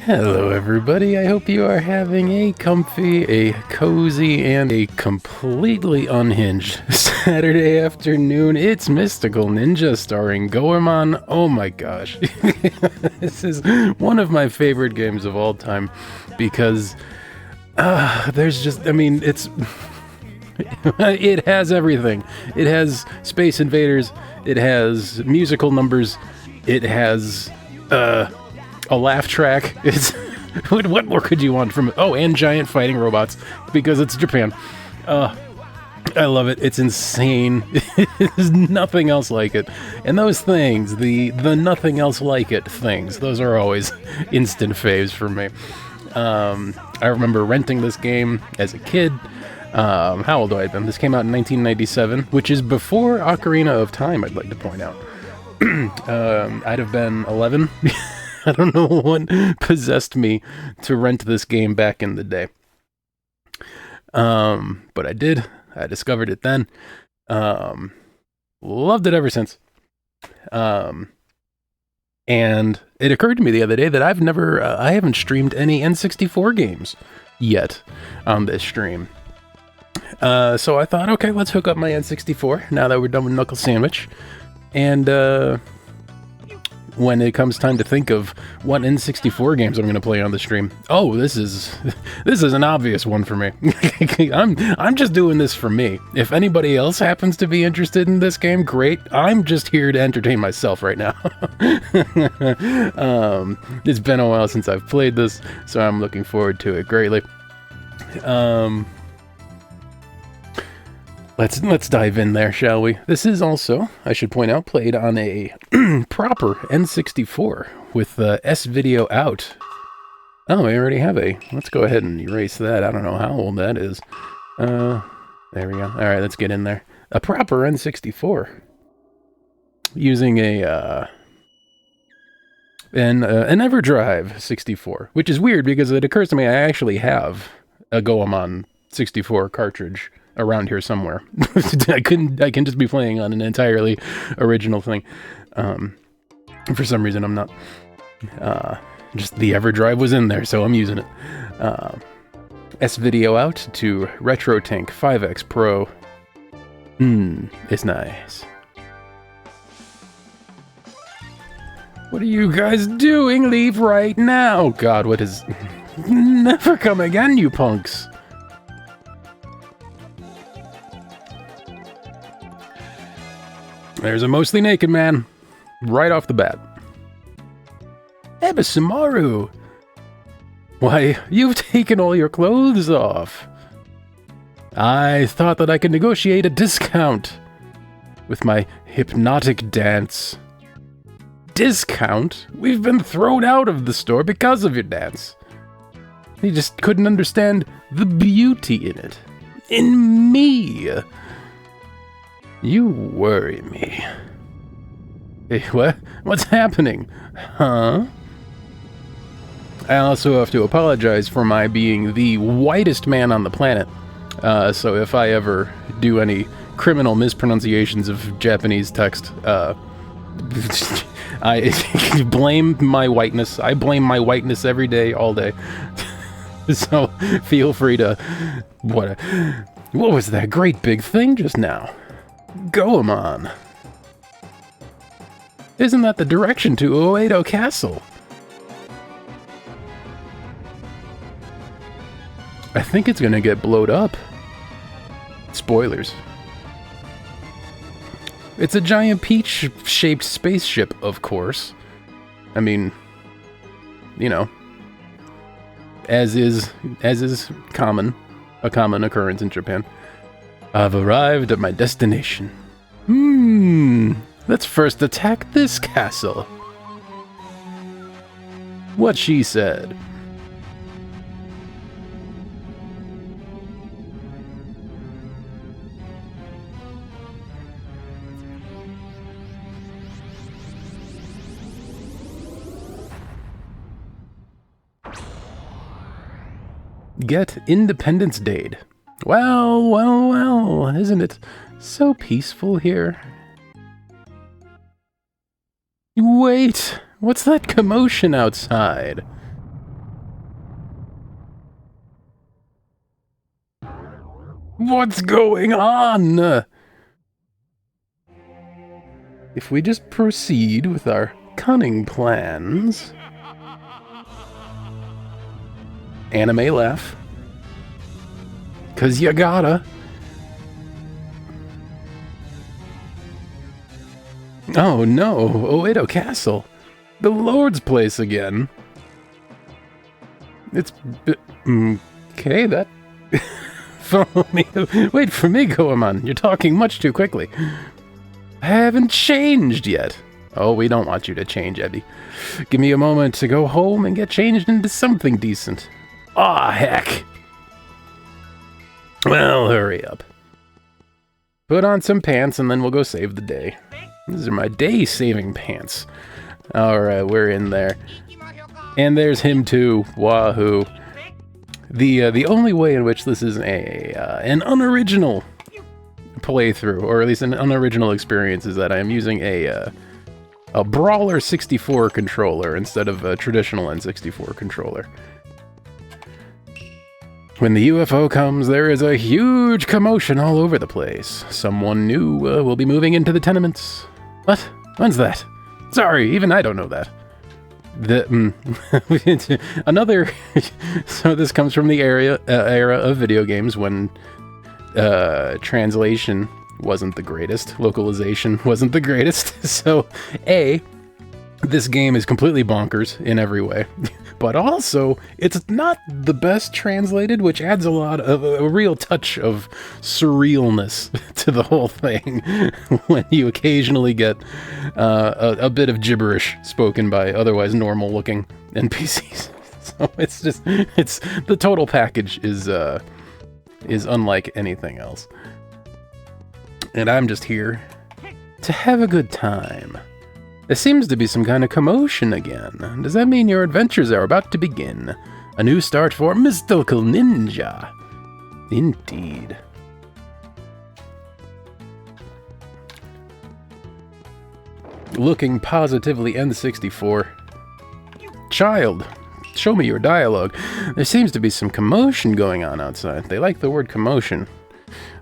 Hello everybody, I hope you are having a comfy, a cozy, and a completely unhinged Saturday afternoon. It's Mystical Ninja Starring Goemon. Oh my gosh. This is one of my favorite games of all time because there's just, I mean, it's... it has everything. It has Space Invaders, it has musical numbers, it has, a laugh track. It's what more could you want from it? Oh, and giant fighting robots because it's Japan. I love it. It's insane. There's nothing else like it. And those things, the nothing else like it things, those are always instant faves for me. I remember renting this game as a kid. How old do I have been? This came out in 1997, which is before Ocarina of Time, I'd like to point out. I'd have been 11. I don't know what possessed me to rent this game back in the day. But I did. I discovered it then. Loved it ever since. And it occurred to me the other day that I haven't streamed any N64 games yet on this stream. So I thought, okay, let's hook up my N64 now that we're done with Knuckle Sandwich. And, when it comes time to think of what N64 games I'm going to play on the stream. Oh, this is an obvious one for me. I'm just doing this for me. If anybody else happens to be interested in this game, great. I'm just here to entertain myself right now. It's been a while since I've played this, so I'm looking forward to it greatly. Let's dive in there, shall we? This is also, I should point out, played on a proper N64 with S-Video out. Oh, I already have a. Let's go ahead and erase that. I don't know how old that is. There we go. All right, let's get in there. A proper N64 using an EverDrive 64, which is weird because it occurs to me I actually have a Goemon 64 cartridge around here somewhere. I can just be playing on an entirely original thing. For some reason I'm not. Just the EverDrive was in there, so I'm using it. S-Video out to RetroTink 5X Pro. It's nice. What are you guys doing? Leave right now! God, what is... Never come again, you punks! There's a mostly naked man, right off the bat. Ebisumaru! Why, you've taken all your clothes off. I thought that I could negotiate a discount with my hypnotic dance. Discount? We've been thrown out of the store because of your dance. You just couldn't understand the beauty in it. In me. You worry me. Hey, what? What's happening? Huh? I also have to apologize for my being the whitest man on the planet. So if I ever do any criminal mispronunciations of Japanese text, I blame my whiteness. I blame my whiteness every day, all day. So feel free to... What was that great big thing just now? Goemon. Isn't that the direction to Uedo Castle? I think it's gonna get blowed up. Spoilers. It's a giant peach-shaped spaceship, of course. I mean, you know, as is common, a common occurrence in Japan. I've arrived at my destination. Let's first attack this castle. What she said. Get Independence Day. Well, isn't it so peaceful here? Wait, what's that commotion outside? What's going on? If we just proceed with our cunning plans... Anime laugh. 'Cause you gotta. Oh no, Oedo Castle. The Lord's place again. It's... okay, that... Follow me. Wait for me, Goemon. You're talking much too quickly. I haven't changed yet. Oh, we don't want you to change, Eddie. Give me a moment to go home and get changed into something decent. Aw, heck. Well, hurry up. Put on some pants and then we'll go save the day. These are my day-saving pants. Alright, we're in there. And there's him too. Wahoo. The only way in which this is an unoriginal playthrough, or at least an unoriginal experience, is that I am using a Brawler 64 controller instead of a traditional N64 controller. When the UFO comes, there is a huge commotion all over the place. Someone new will be moving into the tenements. What? When's that? Sorry, even I don't know that. Another... So this comes from the era of video games when translation wasn't the greatest, localization wasn't the greatest. So, this game is completely bonkers in every way. But also, it's not the best translated, which adds a real touch of surrealness to the whole thing when you occasionally get a bit of gibberish spoken by otherwise normal-looking NPCs. So it's the total package is unlike anything else. And I'm just here to have a good time. There seems to be some kind of commotion again. Does that mean your adventures are about to begin? A new start for Mystical Ninja. Indeed. Looking positively N64. Child, show me your dialogue. There seems to be some commotion going on outside. They like the word commotion.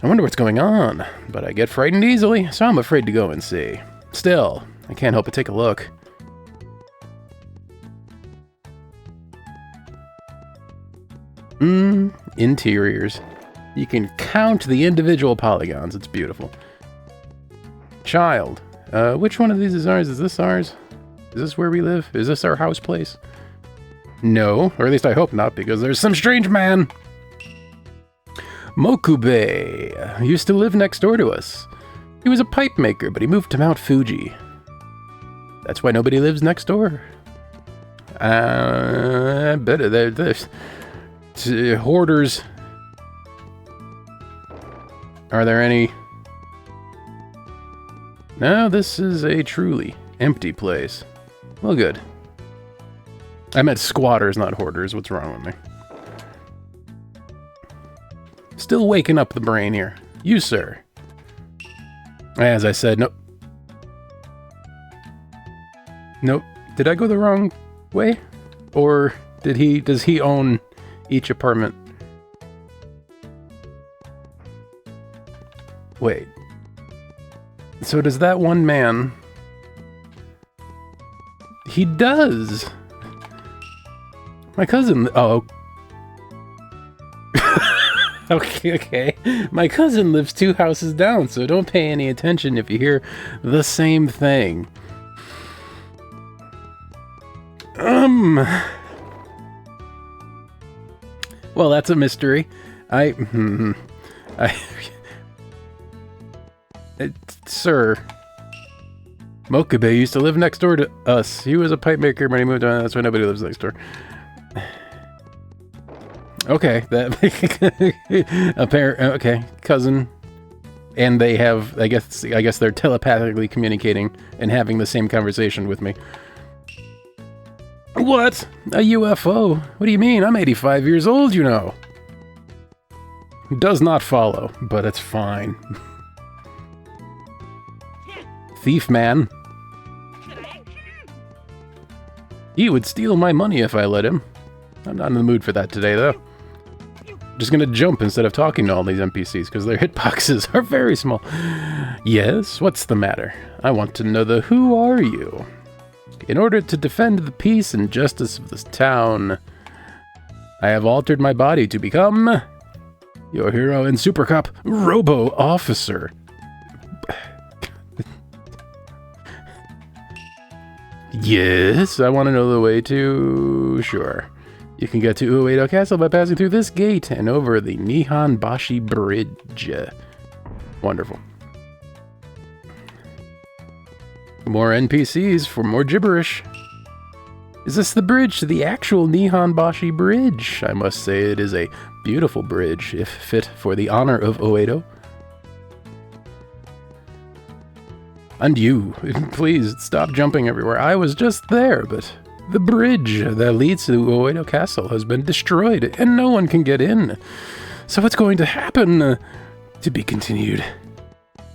I wonder what's going on, but I get frightened easily, so I'm afraid to go and see. Still, I can't help but take a look. Interiors. You can count the individual polygons. It's beautiful. Child. Which one of these is ours? Is this ours? Is this where we live? Is this our house place? No, or at least I hope not, because there's some strange man. Mokube used to live next door to us. He was a pipe maker, but he moved to Mount Fuji. That's why nobody lives next door. I bet there's hoarders. Are there any? No, this is a truly empty place. Well, good. I meant squatters, not hoarders. What's wrong with me? Still waking up the brain here. You, sir. As I said, nope. Nope. Did I go the wrong way? Or does he own each apartment? Wait. So does that one man... He does! My cousin... Oh. Okay. My cousin lives 2 houses down, so don't pay any attention if you hear the same thing. Well, that's a mystery. Sir, Mokube used to live next door to us. He was a pipe maker when he moved on. That's why nobody lives next door. Okay, that okay, cousin, and they have. I guess they're telepathically communicating and having the same conversation with me. What? A UFO? What do you mean? I'm 85 years old, you know. Does not follow, but it's fine. Thief man. He would steal my money if I let him. I'm not in the mood for that today, though. Just gonna jump instead of talking to all these NPCs because their hitboxes are very small. Yes, what's the matter? I want to know the who are you? In order to defend the peace and justice of this town, I have altered my body to become your hero and super cop, Robo Officer. Yes, I want to know the way to... Sure. You can get to Uedo Castle by passing through this gate and over the Nihonbashi Bridge. Wonderful. More NPCs for more gibberish. Is this the bridge to the actual Nihonbashi Bridge? I must say it is a beautiful bridge, if fit for the honor of Uedo. And you, please stop jumping everywhere. I was just there, but the bridge that leads to Uedo Castle has been destroyed, and no one can get in. So what's going to happen? To be continued.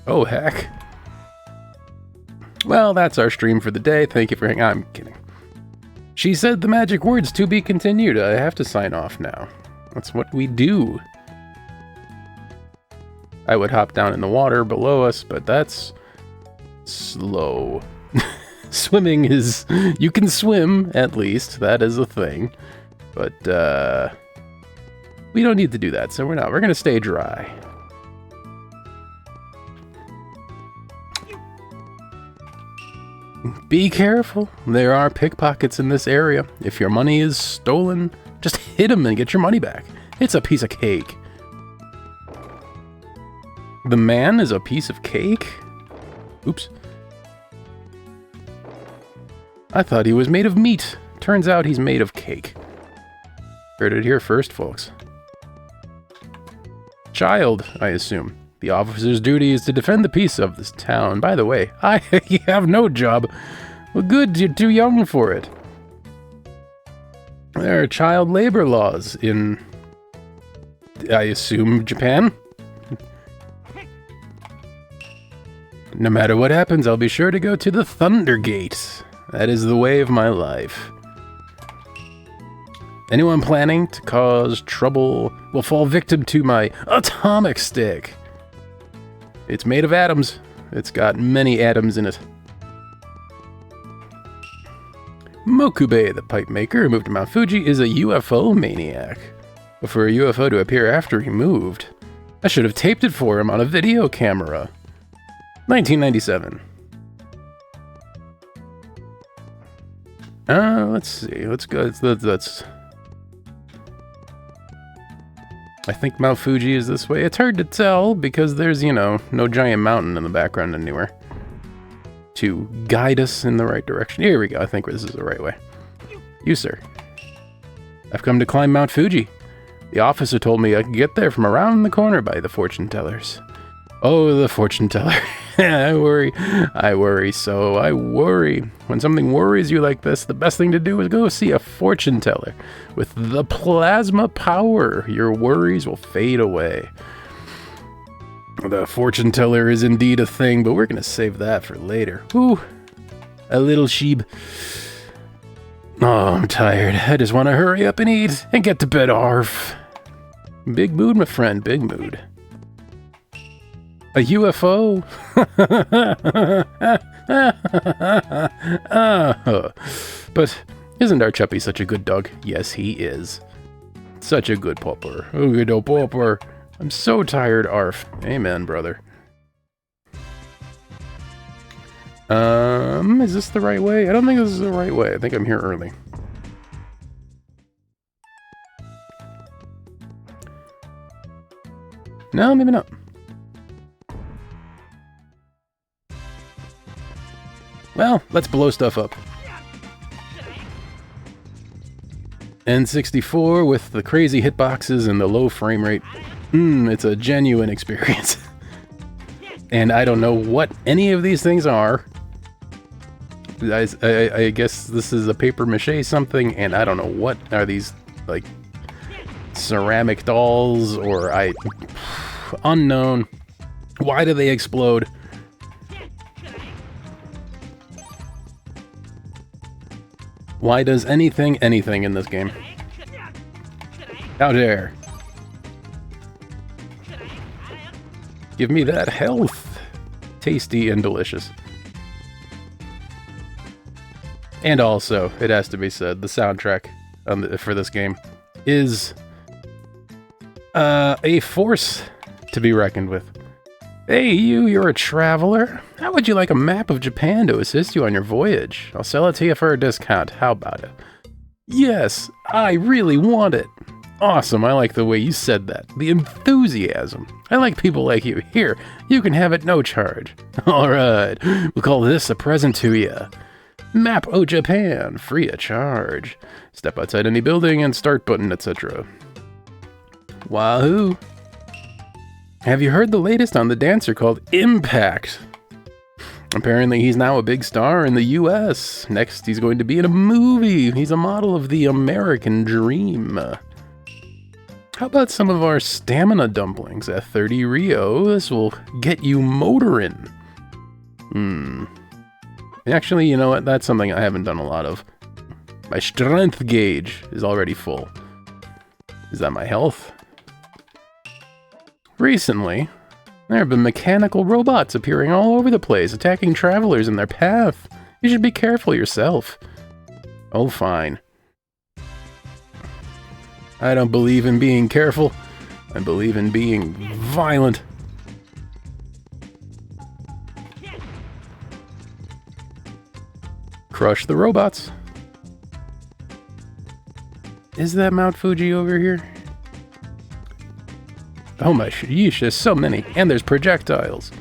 Oh, heck. Well, that's our stream for the day. Thank you for hanging out. I'm kidding. She said the magic words, to be continued. I have to sign off now. That's what we do. I would hop down in the water below us, but that's slow. Swimming is... You can swim, at least. That is a thing. But, we don't need to do that, so we're not. We're gonna stay dry. Be careful. There are pickpockets in this area. If your money is stolen, just hit them and get your money back. It's a piece of cake. The man is a piece of cake? Oops. I thought he was made of meat. Turns out he's made of cake. Heard it here first, folks. Child, I assume. The officer's duty is to defend the peace of this town. By the way, I have no job. Well, good, you're too young for it. There are child labor laws in, I assume, Japan. No matter what happens, I'll be sure to go to the Thunder Gate. That is the way of my life. Anyone planning to cause trouble will fall victim to my atomic stick. It's made of atoms. It's got many atoms in it. Mokube, the pipe maker who moved to Mount Fuji, is a UFO maniac. But for a UFO to appear after he moved, I should have taped it for him on a video camera. 1997. Let's see. Let's go. Let's. I think Mount Fuji is this way. It's hard to tell because there's, you know, no giant mountain in the background anywhere to guide us in the right direction. Here we go. I think this is the right way. You, sir. I've come to climb Mount Fuji. The officer told me I could get there from around the corner by the fortune tellers. Oh, the fortune teller. I worry. I worry. When something worries you like this, the best thing to do is go see a fortune teller. With the plasma power, your worries will fade away. The fortune teller is indeed a thing, but we're going to save that for later. Ooh, a little sheep. Oh, I'm tired. I just want to hurry up and eat and get to bed, arf. Big mood, my friend, big mood. A UFO? But isn't our Chuppy such a good dog? Yes, he is. Such a good pupper. Oh, good old pupper. I'm so tired, arf. Amen, brother. Is this the right way? I don't think this is the right way. I think I'm here early. No, maybe not. Well, let's blow stuff up. N64 with the crazy hitboxes and the low frame rate. It's a genuine experience. And I don't know what any of these things are. I guess this is a paper mache something, and I don't know what are these, like, ceramic dolls, or unknown. Why do they explode? Why does anything in this game? How dare. Give me that health. Tasty and delicious. And also, it has to be said, the soundtrack for this game is a force to be reckoned with. Hey, you're a traveler. How would you like a map of Japan to assist you on your voyage? I'll sell it to you for a discount. How about it? Yes, I really want it. Awesome, I like the way you said that. The enthusiasm. I like people like you. Here, you can have it no charge. Alright, we'll call this a present to you. Map o Japan, free of charge. Step outside any building and start button, etc. Wahoo! Have you heard the latest on the dancer called Impact? Apparently he's now a big star in the US. Next, he's going to be in a movie. He's a model of the American Dream. How about some of our stamina dumplings at 30 Rio? This will get you motoring. Actually, you know what? That's something I haven't done a lot of. My strength gauge is already full. Is that my health? Recently, there have been mechanical robots appearing all over the place, attacking travelers in their path. You should be careful yourself. Oh, fine. I don't believe in being careful. I believe in being violent. Crush the robots. Is that Mount Fuji over here? Oh my sheesh, there's so many. And there's projectiles.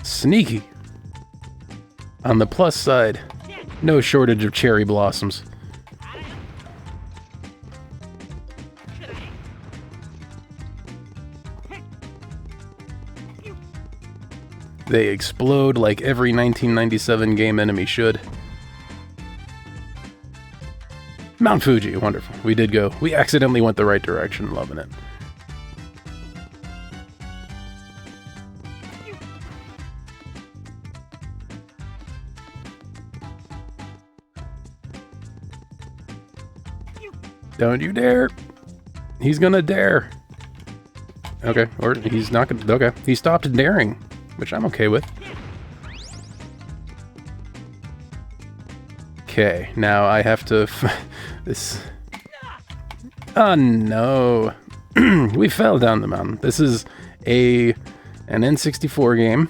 Sneaky. On the plus side, no shortage of cherry blossoms. They explode like every 1997 game enemy should. Mount Fuji, wonderful. We did go. We accidentally went the right direction, loving it. Don't you dare. He's gonna dare. Okay, or he's not gonna, okay. He stopped daring, which I'm okay with. Okay, now I have to, this, oh no. We fell down the mountain. This is an N64 game,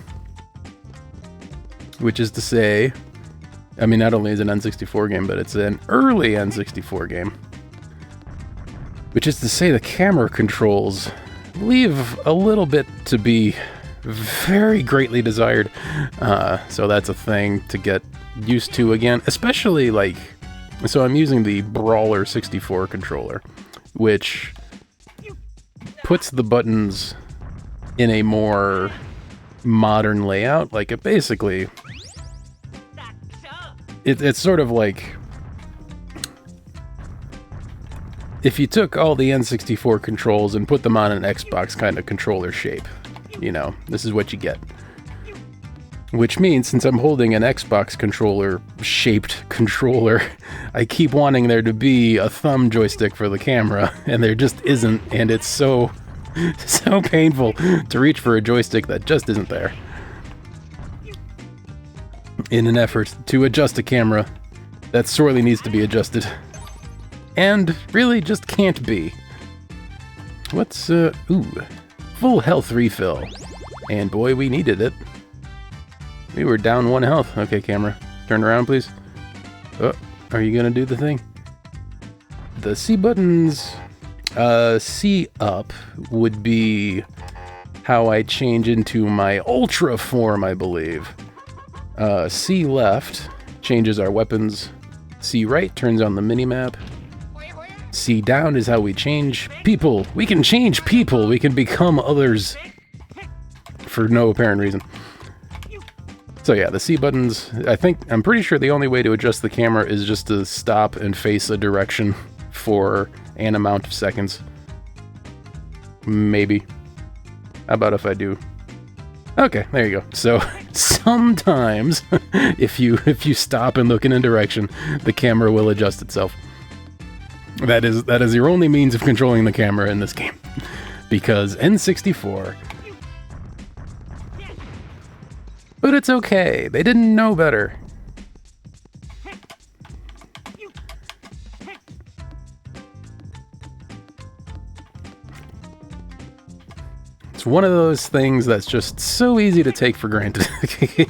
which is to say, I mean, not only is it an N64 game, but it's an early N64 game. Which is to say the camera controls leave a little bit to be very greatly desired. So that's a thing to get used to again. Especially like, so I'm using the Brawler 64 controller, which puts the buttons in a more modern layout. Like it basically, it's sort of like, if you took all the N64 controls and put them on an Xbox kind of controller shape, you know, this is what you get. Which means, since I'm holding an Xbox controller shaped controller, I keep wanting there to be a thumb joystick for the camera, and there just isn't, and it's so painful to reach for a joystick that just isn't there. In an effort to adjust a camera that sorely needs to be adjusted. And really just can't be. What's, ooh, full health refill. And boy, we needed it. We were down 1 health. Okay, camera, turn around, please. Oh, are you gonna do the thing? The C buttons, C up would be how I change into my ultra form, I believe. C left changes our weapons. C right turns on the minimap. C down is how we change people. We can change people. We can become others for no apparent reason. So yeah, the C buttons, I'm pretty sure the only way to adjust the camera is just to stop and face a direction for an amount of seconds. Maybe. How about if I do? Okay, there you go. So sometimes if you stop and look in a direction, the camera will adjust itself. That is your only means of controlling the camera in this game. Because N64... But it's okay, they didn't know better. It's one of those things that's just so easy to take for granted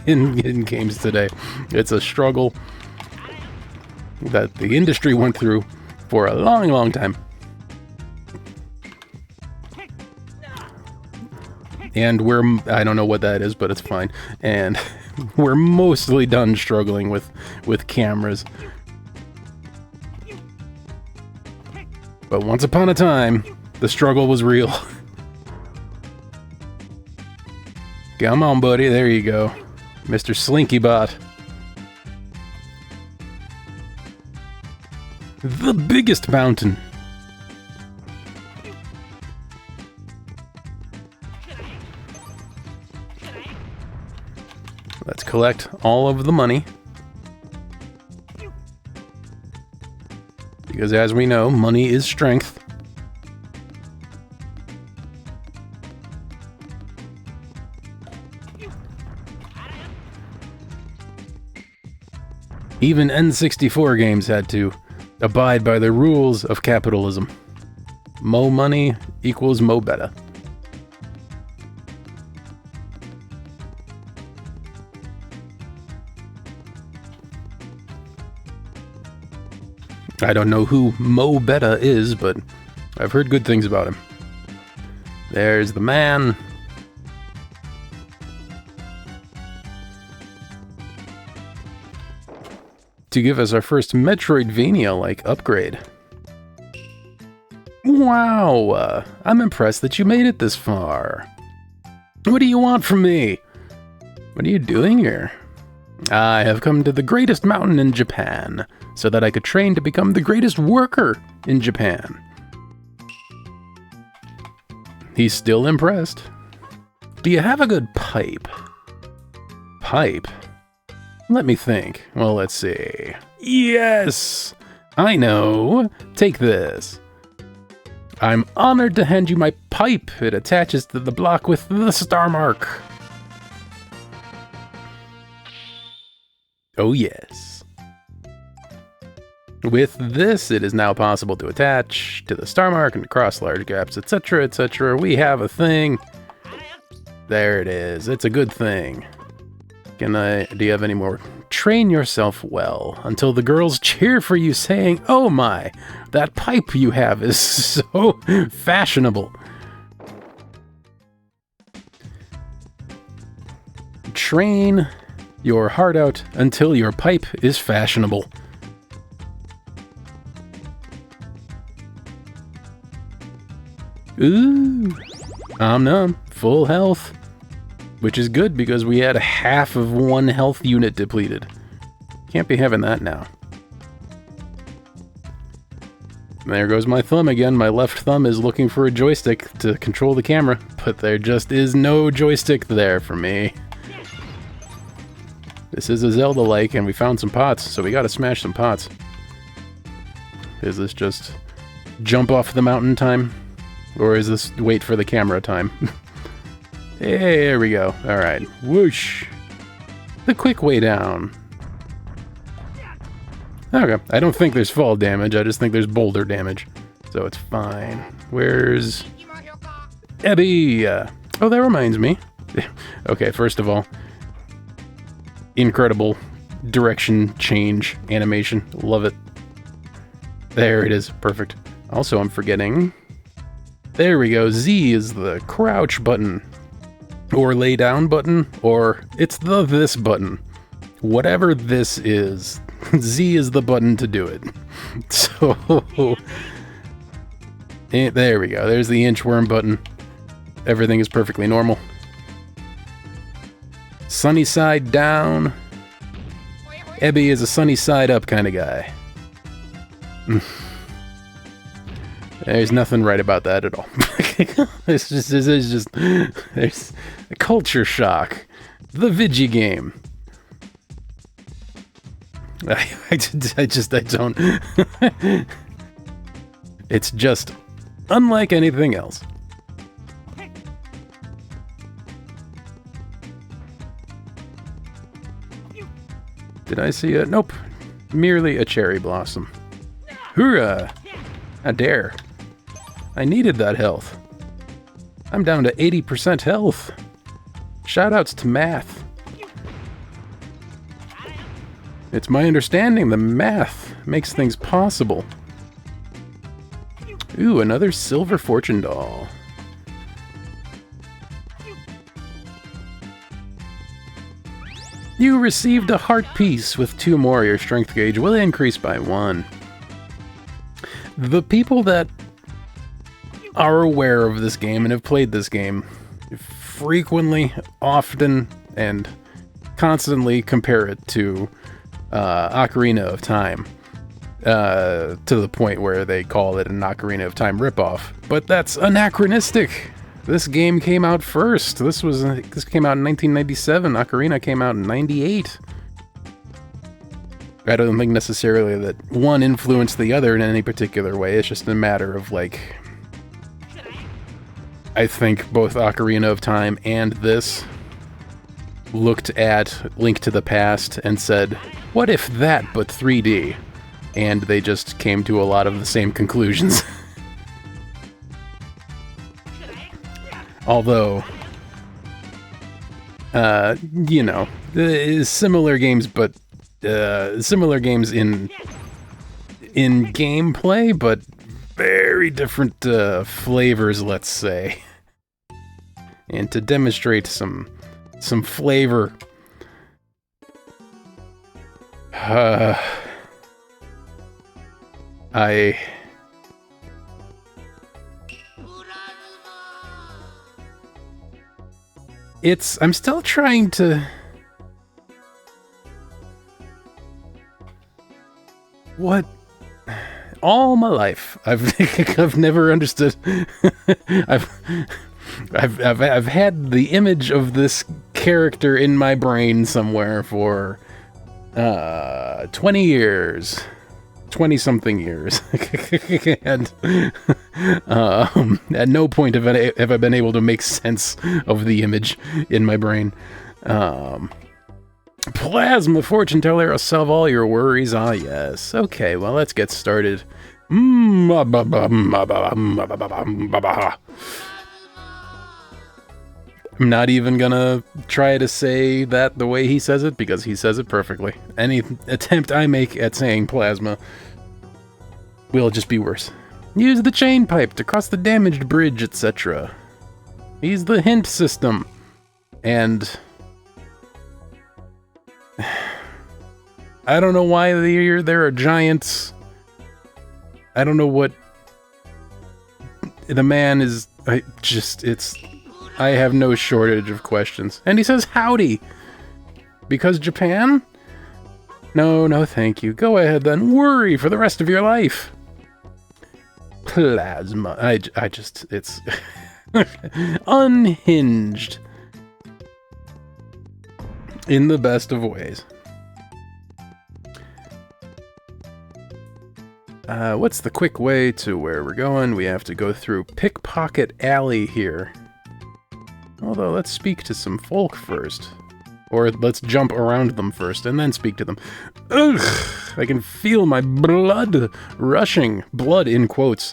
in games today. It's a struggle that the industry went through for a long, long time. And I don't know what that is, but it's fine. And we're mostly done struggling with cameras. But once upon a time, the struggle was real. Come on, buddy, there you go. Mr. Slinkybot. The biggest mountain. Let's collect all of the money. Because as we know, money is strength. Even N64 games had to abide by the rules of capitalism. Mo money equals mo beta. I don't know who Mo Beta is, but I've heard good things about him. There's the man. To give us our first Metroidvania-like upgrade. Wow, I'm impressed that you made it this far. What do you want from me? What are you doing here? I have come to the greatest mountain in Japan, so that I could train to become the greatest worker in Japan. He's still impressed. Do you have a good pipe? Pipe? Let me think. Well, let's see. Yes! I know! Take this. I'm honored to hand you my pipe. It attaches to the block with the star mark. Oh yes. With this, it is now possible to attach to the star mark and cross large gaps, etc., etc. We have a thing. There it is. It's a good thing. Do you have any more? Train yourself well until the girls cheer for you saying, "Oh my, that pipe you have is so fashionable." Train your heart out until your pipe is fashionable. Ooh, nom, full health. Which is good because we had half of one health unit depleted. Can't be having that now. There goes my thumb again. My left thumb is looking for a joystick to control the camera, but there just is no joystick there for me. This is a Zelda-like, and we found some pots, so we gotta smash some pots. Is this just jump off the mountain time? Or is this wait for the camera time? Hey, there we go. Alright. Whoosh! The quick way down. Okay. I don't think there's fall damage, I just think there's boulder damage. So it's fine. Where's Ebby? Oh, that reminds me. Okay, first of all, incredible direction change animation. Love it. There it is. Perfect. Also, I'm forgetting. There we go. Z is the crouch button. Or lay down button. Or it's the this button. Whatever this is, Z is the button to do it. So, there we go. There's the inchworm button. Everything is perfectly normal. Sunny side down. Ebby is a sunny side up kind of guy. There's nothing right about that at all. There's a culture shock. The Vigi game. I don't. It's just unlike anything else. Did I see it? Nope. Merely a cherry blossom. Hoorah! I dare. I needed that health. I'm down to 80% health. Shoutouts to math. It's my understanding the math makes things possible. Ooh, another silver fortune doll. You received a heart piece. With 2 more, your strength gauge will increase by 1. The people that are aware of this game and have played this game frequently, often, and constantly compare it to Ocarina of Time, to the point where they call it an Ocarina of Time ripoff. But that's anachronistic. This game came out first. This came out in 1997. Ocarina came out in 98. I don't think necessarily that one influenced the other in any particular way. It's just a matter of, like, I think both Ocarina of Time and this looked at Link to the Past and said, what if that but 3D? And they just came to a lot of the same conclusions. Although, you know, similar games, but similar games in gameplay, but very different flavors, let's say. And to demonstrate some flavor, I'm still trying to... What? All my life, I've never understood. I've had the image of this character in my brain somewhere for 20 years. 20-something years. And at no point have I been able to make sense of the image in my brain. Plasma fortune teller will solve all your worries. Ah, yes. Okay, well, let's get started. I'm not even gonna try to say that the way he says it, because he says it perfectly. Any attempt I make at saying plasma will just be worse. Use the chain pipe to cross the damaged bridge, etc. He's the hint system. And I don't know why there are giants. I don't know what the man is. I have no shortage of questions. And he says howdy. Because Japan? No, thank you. Go ahead then. Worry for the rest of your life. Plasma. It's unhinged. In the best of ways. What's the quick way to where we're going? We have to go through Pickpocket Alley here. Although, let's speak to some folk first. Or let's jump around them first, and then speak to them. Ugh! I can feel my blood rushing. Blood in quotes.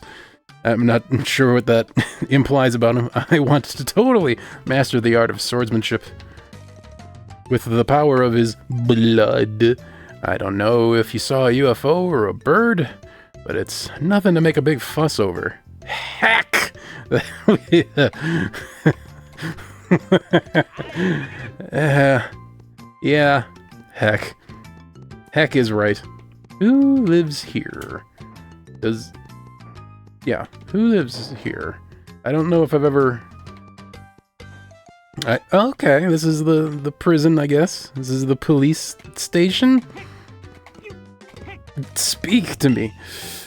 I'm not sure what that implies about him. I want to totally master the art of swordsmanship. With the power of his blood. I don't know if you saw a UFO or a bird, but it's nothing to make a big fuss over. Heck! Yeah, heck. Heck is right. Who lives here? Who lives here? I don't know if I've ever... Okay, this is the prison, I guess. This is the police station? Speak to me.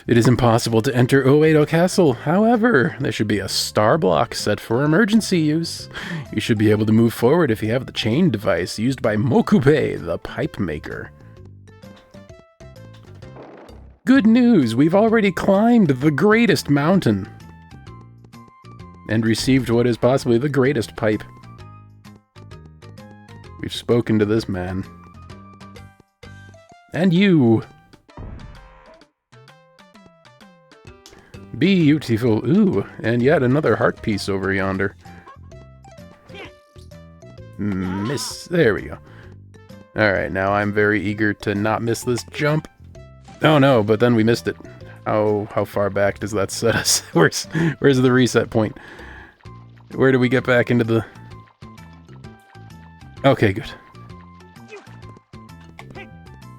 It is impossible to enter Oedo Castle. However, there should be a star block set for emergency use. You should be able to move forward if you have the chain device used by Mokupe, the pipe maker. Good news, we've already climbed the greatest mountain. And received what is possibly the greatest pipe. We've spoken to this man. And you! Beautiful. Ooh, and yet another heart piece over yonder. Miss. There we go. Alright, now I'm very eager to not miss this jump. Oh no, but then we missed it. How far back does that set us? Where's the reset point? Where do we get back into the... Okay, good.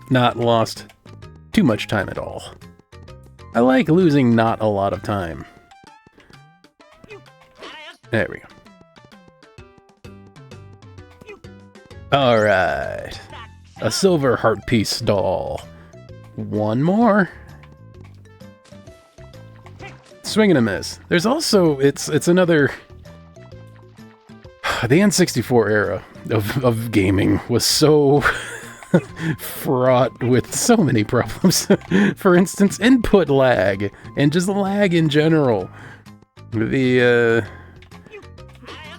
Not lost too much time at all. I like losing not a lot of time. There we go. Alright. A silver heart piece doll. One more. Swing and a miss. There's also, it's another... The N64 era of gaming was so fraught with so many problems. For instance, input lag, and just lag in general. The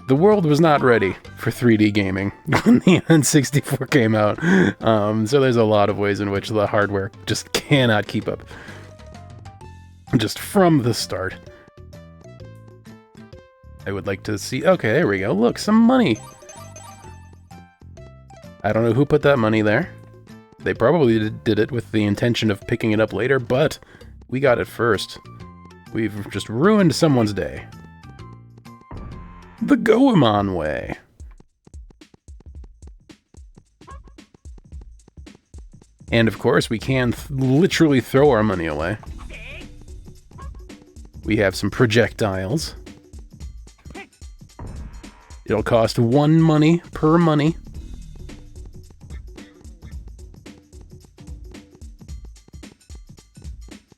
world was not ready for 3D gaming when the N64 came out. So there's a lot of ways in which the hardware just cannot keep up. Just from the start. I would like to see... Okay, there we go. Look, some money. I don't know who put that money there. They probably did it with the intention of picking it up later, but we got it first. We've just ruined someone's day. The Goemon way. And of course, we can literally throw our money away. We have some projectiles. It'll cost 1 money per money.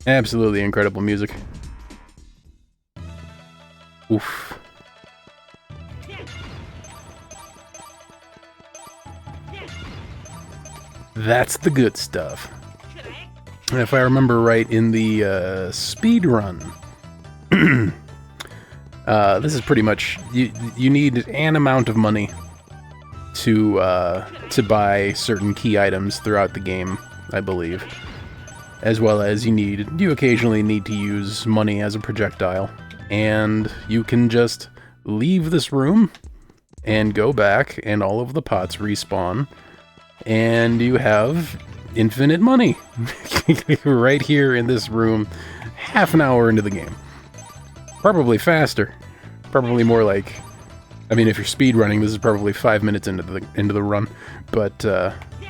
Absolutely incredible music. Oof. That's the good stuff. And if I remember right, in the speed run, this is pretty much you need an amount of money to buy certain key items throughout the game, I believe, as well as you occasionally need to use money as a projectile, and you can just leave this room and go back, and all of the pots respawn, and you have infinite money right here in this room, half an hour into the game. Probably faster. Probably more like... I mean, if you're speed running, this is probably 5 minutes into the run. But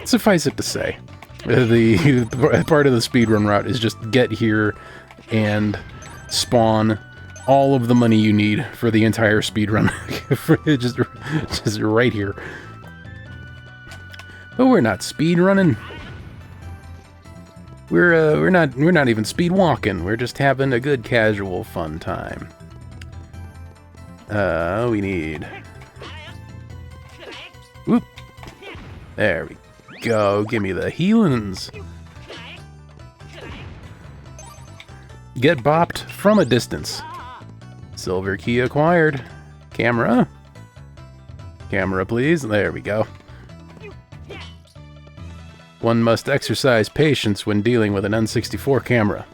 suffice it to say, the part of the speedrun route is just get here and spawn all of the money you need for the entire speedrun. just right here. But we're not speed running. We're not even speed walking. We're just having a good casual fun time. We need... Whoop. There we go. Give me the healings. Get bopped from a distance. Silver key acquired. Camera. Camera, please. There we go. One must exercise patience when dealing with an N64 camera.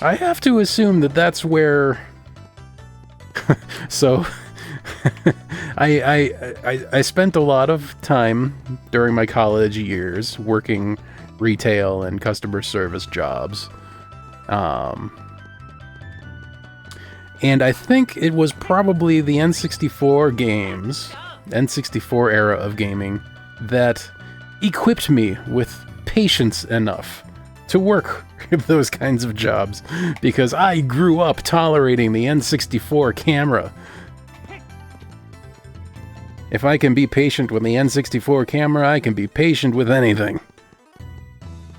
I have to assume that that's where... So, I spent a lot of time during my college years working retail and customer service jobs. And I think it was probably the N64 games, N64 era of gaming, that equipped me with patience enough to work those kinds of jobs, because I grew up tolerating the N64 camera. If I can be patient with the N64 camera, I can be patient with anything,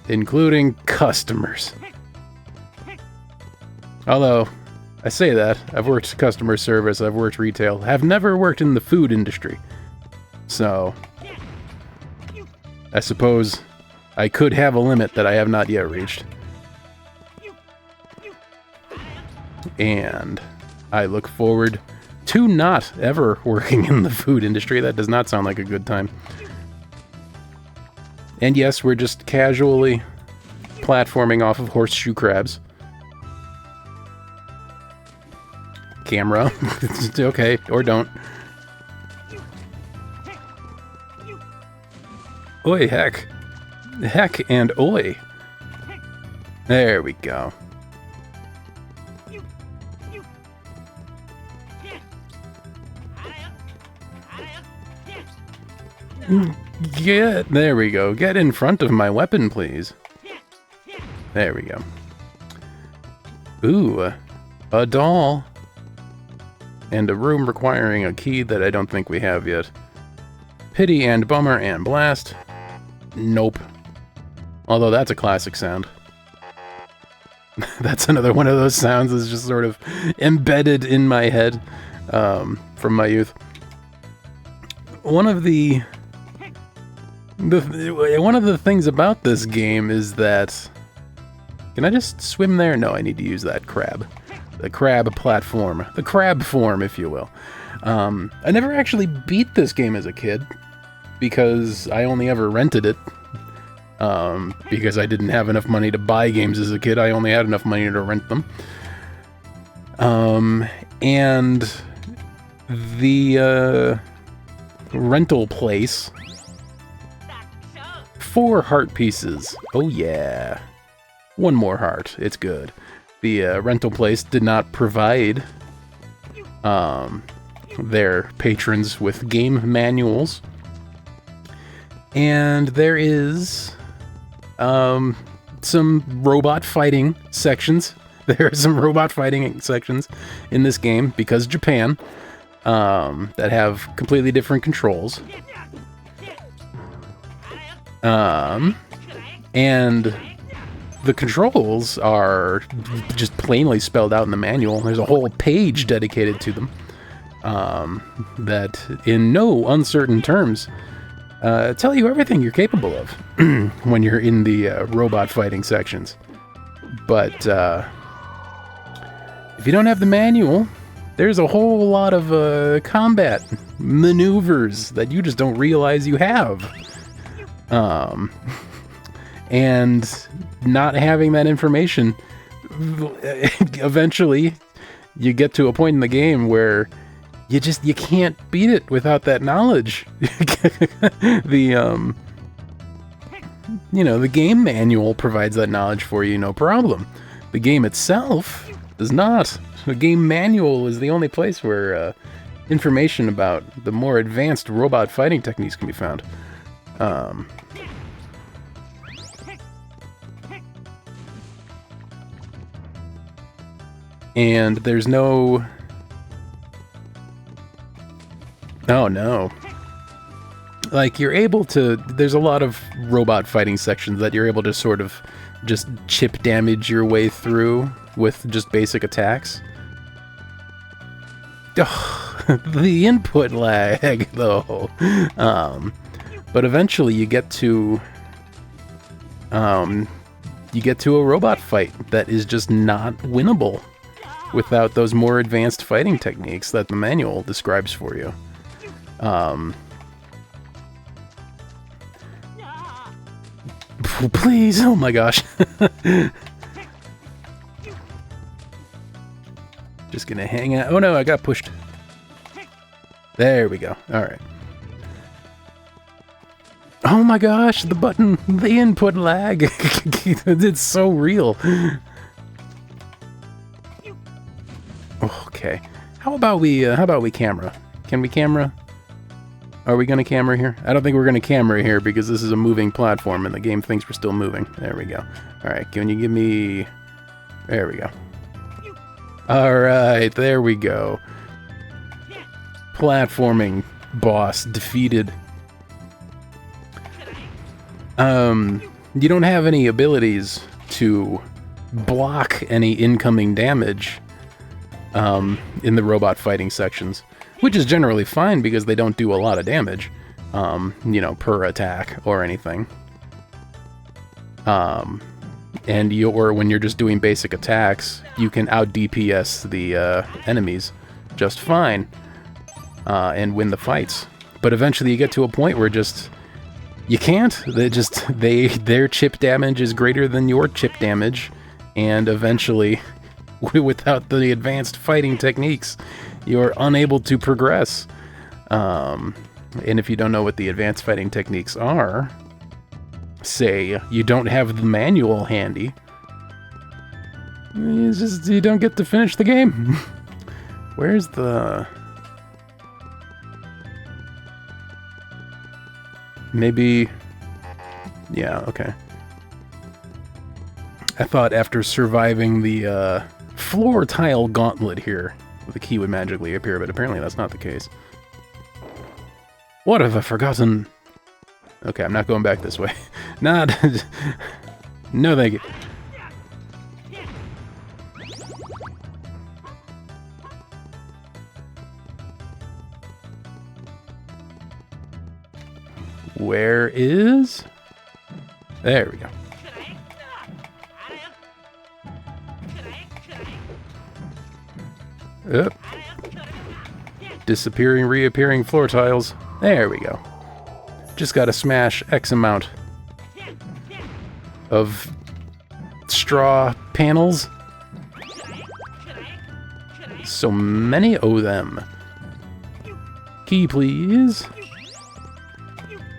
including customers. Although, I say that, I've worked customer service, I've worked retail, I've never worked in the food industry. So, I suppose I could have a limit that I have not yet reached. And I look forward to not ever working in the food industry. That does not sound like a good time. And yes, we're just casually platforming off of horseshoe crabs. Camera. Okay, or don't. Oi, heck. Heck and oi. There we go. There we go. Get in front of my weapon, please. There we go. Ooh, a doll. And a room requiring a key that I don't think we have yet. Pity and bummer and blast. Nope. Although that's a classic sound. That's another one of those sounds that's just sort of embedded in my head from my youth. One of the things about this game is that... Can I just swim there? No, I need to use that crab. The crab platform. The crab form, if you will. I never actually beat this game as a kid, because I only ever rented it. Because I didn't have enough money to buy games as a kid, I only had enough money to rent them. And the rental place... 4 heart pieces. Oh yeah. 1 more heart. It's good. The rental place did not provide their patrons with game manuals. And there is some robot fighting sections. There are some robot fighting sections in this game because Japan that have completely different controls. And the controls are just plainly spelled out in the manual. There's a whole page dedicated to them that, in no uncertain terms, tell you everything you're capable of when you're in the robot fighting sections. But if you don't have the manual, there's a whole lot of combat maneuvers that you just don't realize you have. And not having that information, eventually you get to a point in the game where you can't beat it without that knowledge. The game manual provides that knowledge for you, no problem. The game itself does not. The game manual is the only place where information about the more advanced robot fighting techniques can be found. And there's no... Oh no. Like, you're able to... There's a lot of robot fighting sections that you're able to sort of just chip damage your way through with just basic attacks. The input lag, though. But eventually you get to... you get to a robot fight that is just not winnable without those more advanced fighting techniques that the manual describes for you. Please, oh my gosh. Just gonna hang out. Oh no, I got pushed. There we go. Alright. Oh my gosh, the button, the input lag. It's so real. Okay. How about we camera? Can we camera? Are we gonna camera here? I don't think we're gonna camera here because this is a moving platform and the game thinks we're still moving. There we go. Alright, can you give me... There we go. Alright, there we go. Platforming boss defeated. You don't have any abilities to block any incoming damage in the robot fighting sections, which is generally fine because they don't do a lot of damage, per attack or anything. And when you're just doing basic attacks, you can out DPS the enemies just fine and win the fights. But eventually you get to a point where you can't. Their chip damage is greater than your chip damage, and eventually, without the advanced fighting techniques, you're unable to progress. And if you don't know what the advanced fighting techniques are, say you don't have the manual handy, you don't get to finish the game. Where's the... Maybe... Yeah, okay. I thought after surviving the floor tile gauntlet here, the key would magically appear, but apparently that's not the case. What have I forgotten? Okay, I'm not going back this way. Not... No, thank you. Where is... There we go. Up. Disappearing, reappearing floor tiles. There we go. Just gotta smash X amount of straw panels. So many of them. Key, please.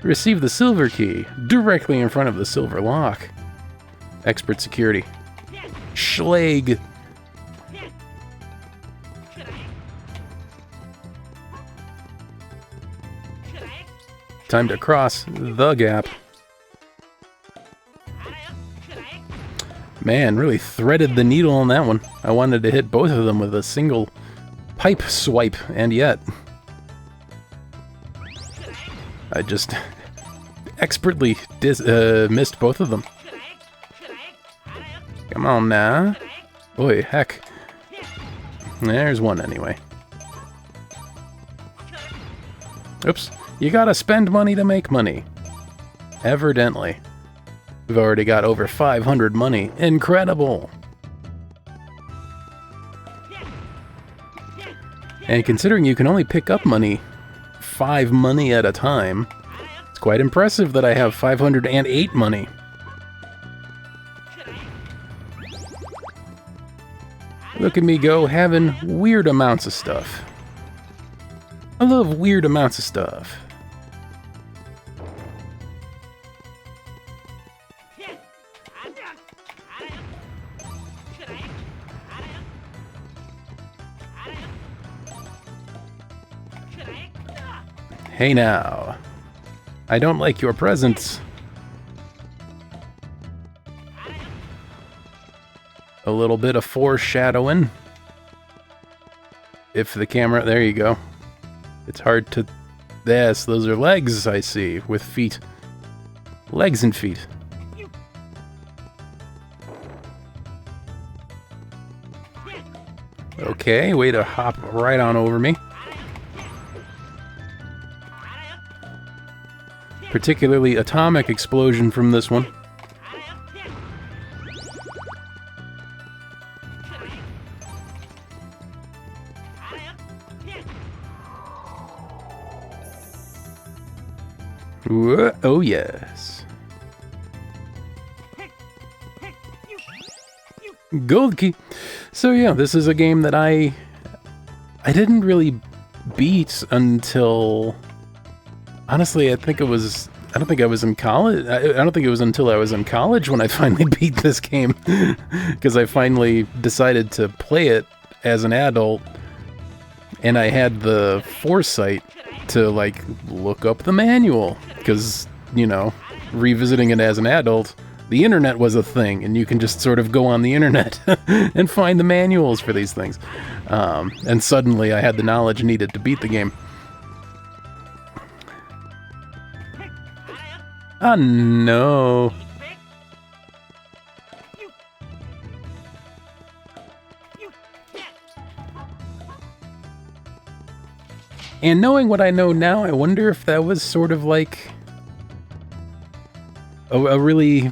Receive the silver key directly in front of the silver lock. Expert security. Schlag. Time to cross the gap. Man, really threaded the needle on that one. I wanted to hit both of them with a single pipe swipe, and yet I just expertly missed both of them. Come on now. Boy, heck. There's one anyway. Oops. You gotta spend money to make money. Evidently. We've already got over 500 money. Incredible! And considering you can only pick up money 5 money at a time, it's quite impressive that I have 508 money. Look at me go, having weird amounts of stuff. I love weird amounts of stuff. Hey now, I don't like your presence. A little bit of foreshadowing. If the camera, there you go. It's hard to, yes, those are legs I see, with feet. Legs and feet. Okay, way to hop right on over me. Particularly atomic explosion from this one. Oh yes. Gold key. So yeah, this is a game that I didn't really beat until, honestly, I don't think I was in college. I don't think it was until I was in college when I finally beat this game. Because I finally decided to play it as an adult, and I had the foresight to, like, look up the manual. Because, you know, revisiting it as an adult, the internet was a thing, and you can just sort of go on the internet and find the manuals for these things. And suddenly I had the knowledge needed to beat the game. Oh no. And knowing what I know now, I wonder if that was sort of like a really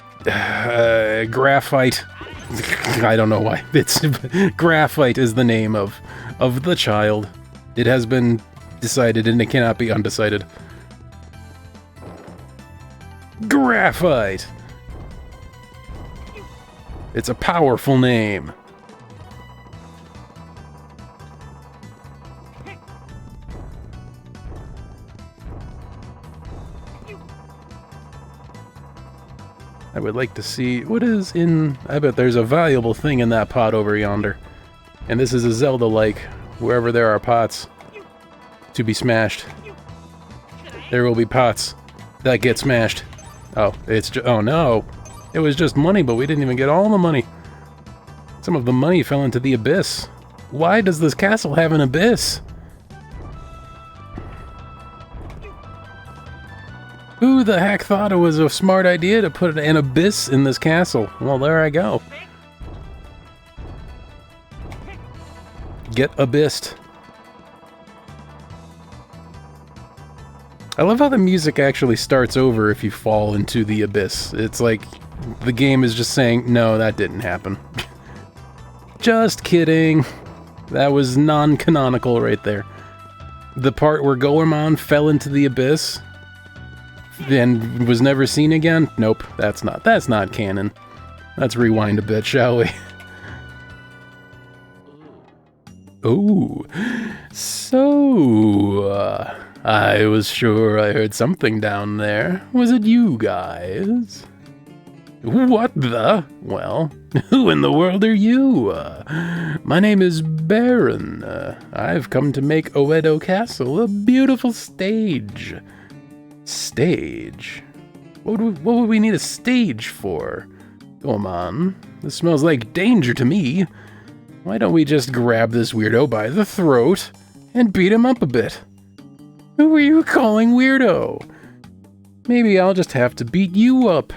Graphite. I don't know why. It's Graphite is the name of the child. It has been decided and it cannot be undecided. Graphite. It's a powerful name. I would like to see what is in... I bet there's a valuable thing in that pot over yonder. And this is a Zelda-like, wherever there are pots to be smashed. There will be pots that get smashed. Oh, it's just... Oh no! It was just money, but we didn't even get all the money. Some of the money fell into the abyss. Why does this castle have an abyss? Who the heck thought it was a smart idea to put an abyss in this castle? Well, there I go. Get abyssed. I love how the music actually starts over if you fall into the abyss. It's like the game is just saying, no, that didn't happen. Just kidding. That was non-canonical right there. The part where Goemon fell into the abyss and was never seen again? Nope, that's not canon. Let's rewind a bit, shall we? Oh, so, I was sure I heard something down there. Was it you guys? What the? Well, who in the world are you? My name is Baron. I've come to make Oedo Castle a beautiful stage. Stage? What would we need a stage for? Come on, this smells like danger to me. Why don't we just grab this weirdo by the throat and beat him up a bit? Who are you calling weirdo? Maybe I'll just have to beat you up.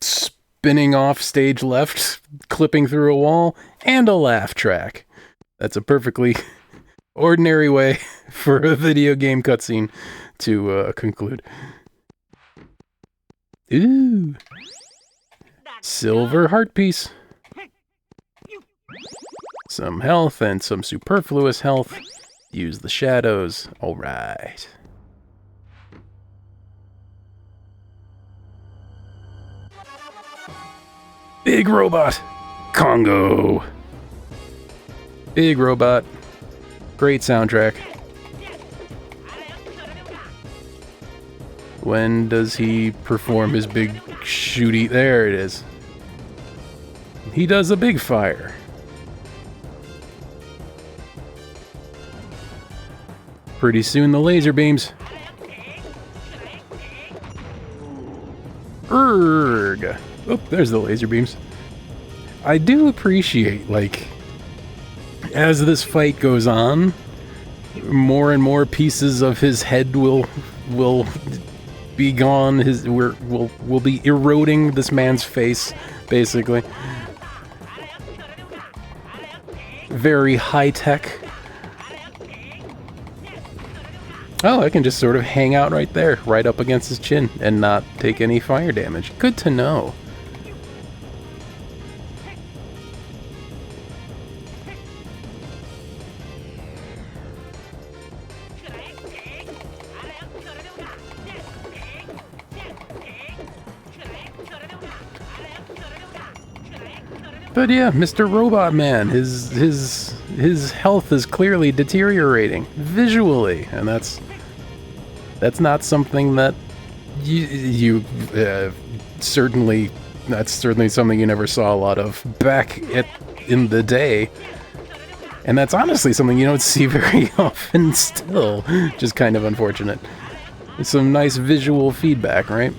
Spinning off stage left, clipping through a wall, and a laugh track. That's a perfectly ordinary way for a video game cutscene to conclude. Ooh. Silver heart piece. Some health and some superfluous health. Use the shadows. Alright. Big robot. Congo. Big robot. Great soundtrack. When does he perform his big shooty? There it is. He does a big fire. Pretty soon the laser beams. Erg. Oh, there's the laser beams. I do appreciate, like, as this fight goes on, more and more pieces of his head will be gone. We'll be eroding this man's face, basically. Very high tech. Oh, I can just sort of hang out right there, right up against his chin, and not take any fire damage. Good to know. But yeah, Mr. Robot Man, his health is clearly deteriorating visually, and that's not something that you certainly, that's certainly something you never saw a lot of back in the day, and that's honestly something you don't see very often still. Just kind of unfortunate. Some nice visual feedback, right?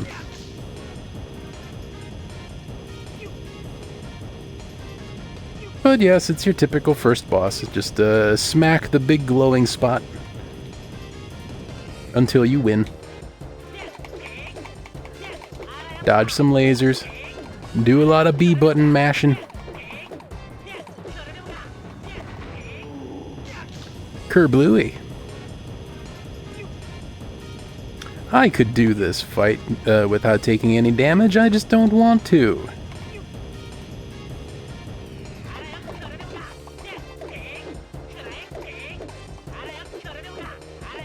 But yes, it's your typical first boss. Just smack the big glowing spot until you win. Dodge some lasers. Do a lot of B button mashing. Kerblooey. I could do this fight without taking any damage, I just don't want to.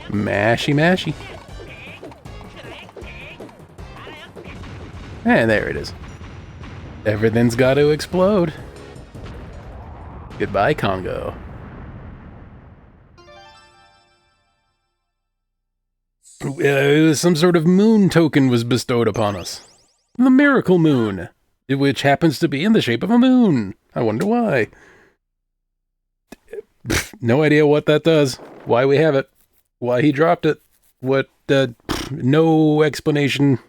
Mashy, mashy. And there it is. Everything's got to explode. Goodbye, Congo. Some sort of moon token was bestowed upon us. The Miracle Moon, which happens to be in the shape of a moon. I wonder why. No idea what that does. Why we have it. Why he dropped it. What, no explanation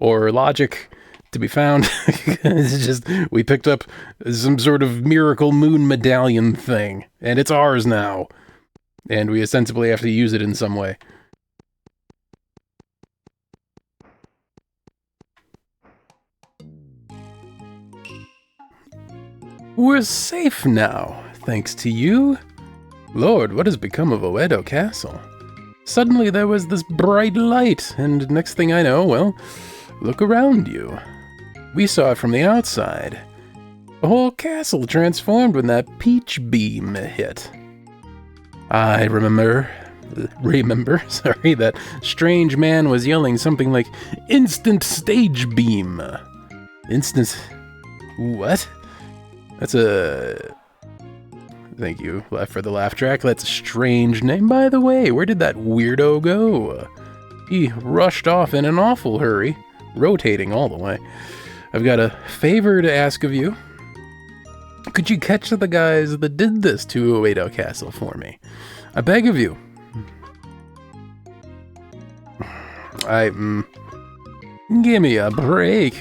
or logic to be found. It's just, we picked up some sort of miracle moon medallion thing, and it's ours now. And we ostensibly have to use it in some way. We're safe now, thanks to you. Lord, what has become of Oedo Castle? Suddenly there was this bright light, and next thing I know, well, look around you. We saw it from the outside. The whole castle transformed when that peach beam hit. I remember, sorry, that strange man was yelling something like, "Instant stage beam." Instant... what? That's a... Thank you for the laugh track. That's a strange name. By the way, where did that weirdo go? He rushed off in an awful hurry, rotating all the way. I've got a favor to ask of you. Could you catch the guys that did this to Oedo Castle for me? I beg of you. Give me a break.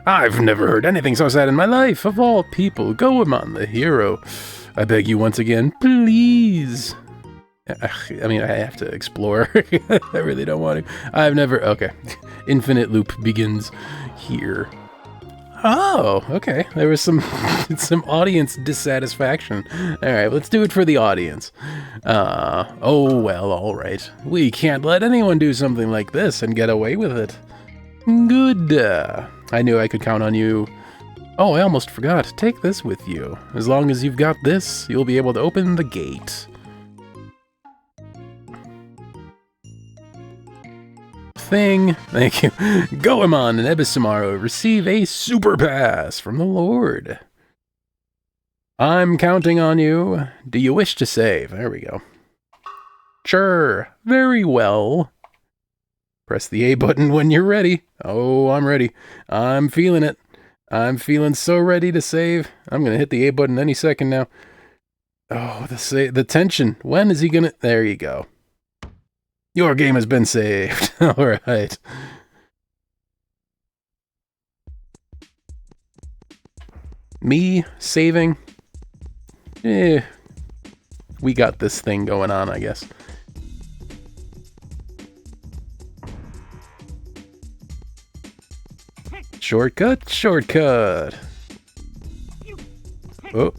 I've never heard anything so sad in my life. Of all people, Goemon, the hero. I beg you once again, please. I mean, I have to explore. I really don't want to. I've never... Okay. Infinite loop begins here. Oh, okay. There was some audience dissatisfaction. All right, let's do it for the audience. Oh, well, all right. We can't let anyone do something like this and get away with it. Good. I knew I could count on you. Oh, I almost forgot. Take this with you. As long as you've got this, you'll be able to open the gate. Thing. Thank you. Goemon and Ebisumaru receive a super pass from the Lord. I'm counting on you. Do you wish to save? There we go. Sure. Very well. Press the A button when you're ready. Oh, I'm ready. I'm feeling it. I'm feeling so ready to save. I'm going to hit the A button any second now. Oh, the tension. When is he going to... There you go. Your game has been saved. All right. Me saving? We got this thing going on, I guess. Shortcut, shortcut. Oh,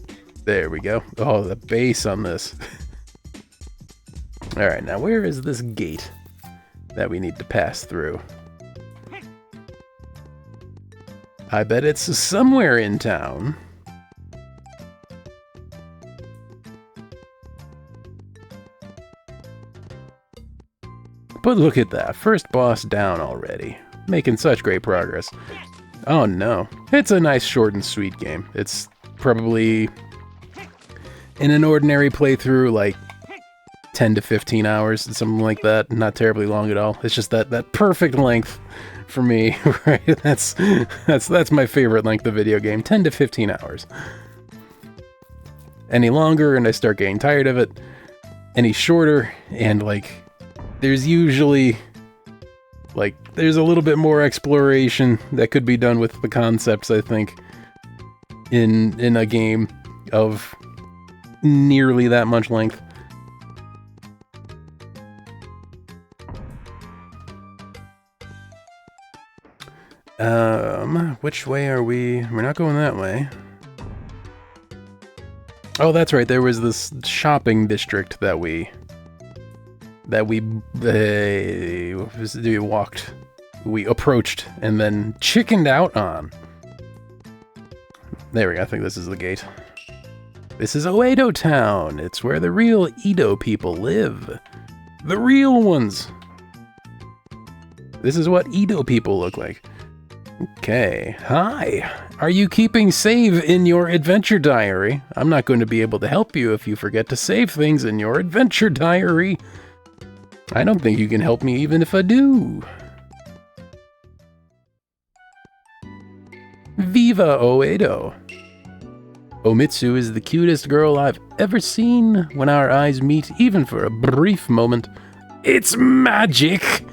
there we go. Oh, the bass on this. All right, now where is this gate that we need to pass through? I bet it's somewhere in town. But look at that, first boss down already. Making such great progress. Oh no, it's a nice short and sweet game. It's probably, in an ordinary playthrough, like 10 to 15 hours, something like that. Not terribly long at all. It's just that perfect length for me, right? That's my favorite length of video game, 10 to 15 hours. Any longer and I start getting tired of it. Any shorter and like, there's usually... like, there's a little bit more exploration that could be done with the concepts, I think, in a game of nearly that much length. Which way are we? We're not going that way. Oh, that's right, there was this shopping district that we that we approached and then chickened out on. There we go, I think this is the gate. This is Oedo Town. It's where the real Edo people live. The real ones. This is what Edo people look like. Okay, hi. Are you keeping save in your adventure diary? I'm not going to be able to help you if you forget to save things in your adventure diary. I don't think you can help me even if I do. Viva Oedo. Omitsu is the cutest girl I've ever seen. When our eyes meet, even for a brief moment, it's magic!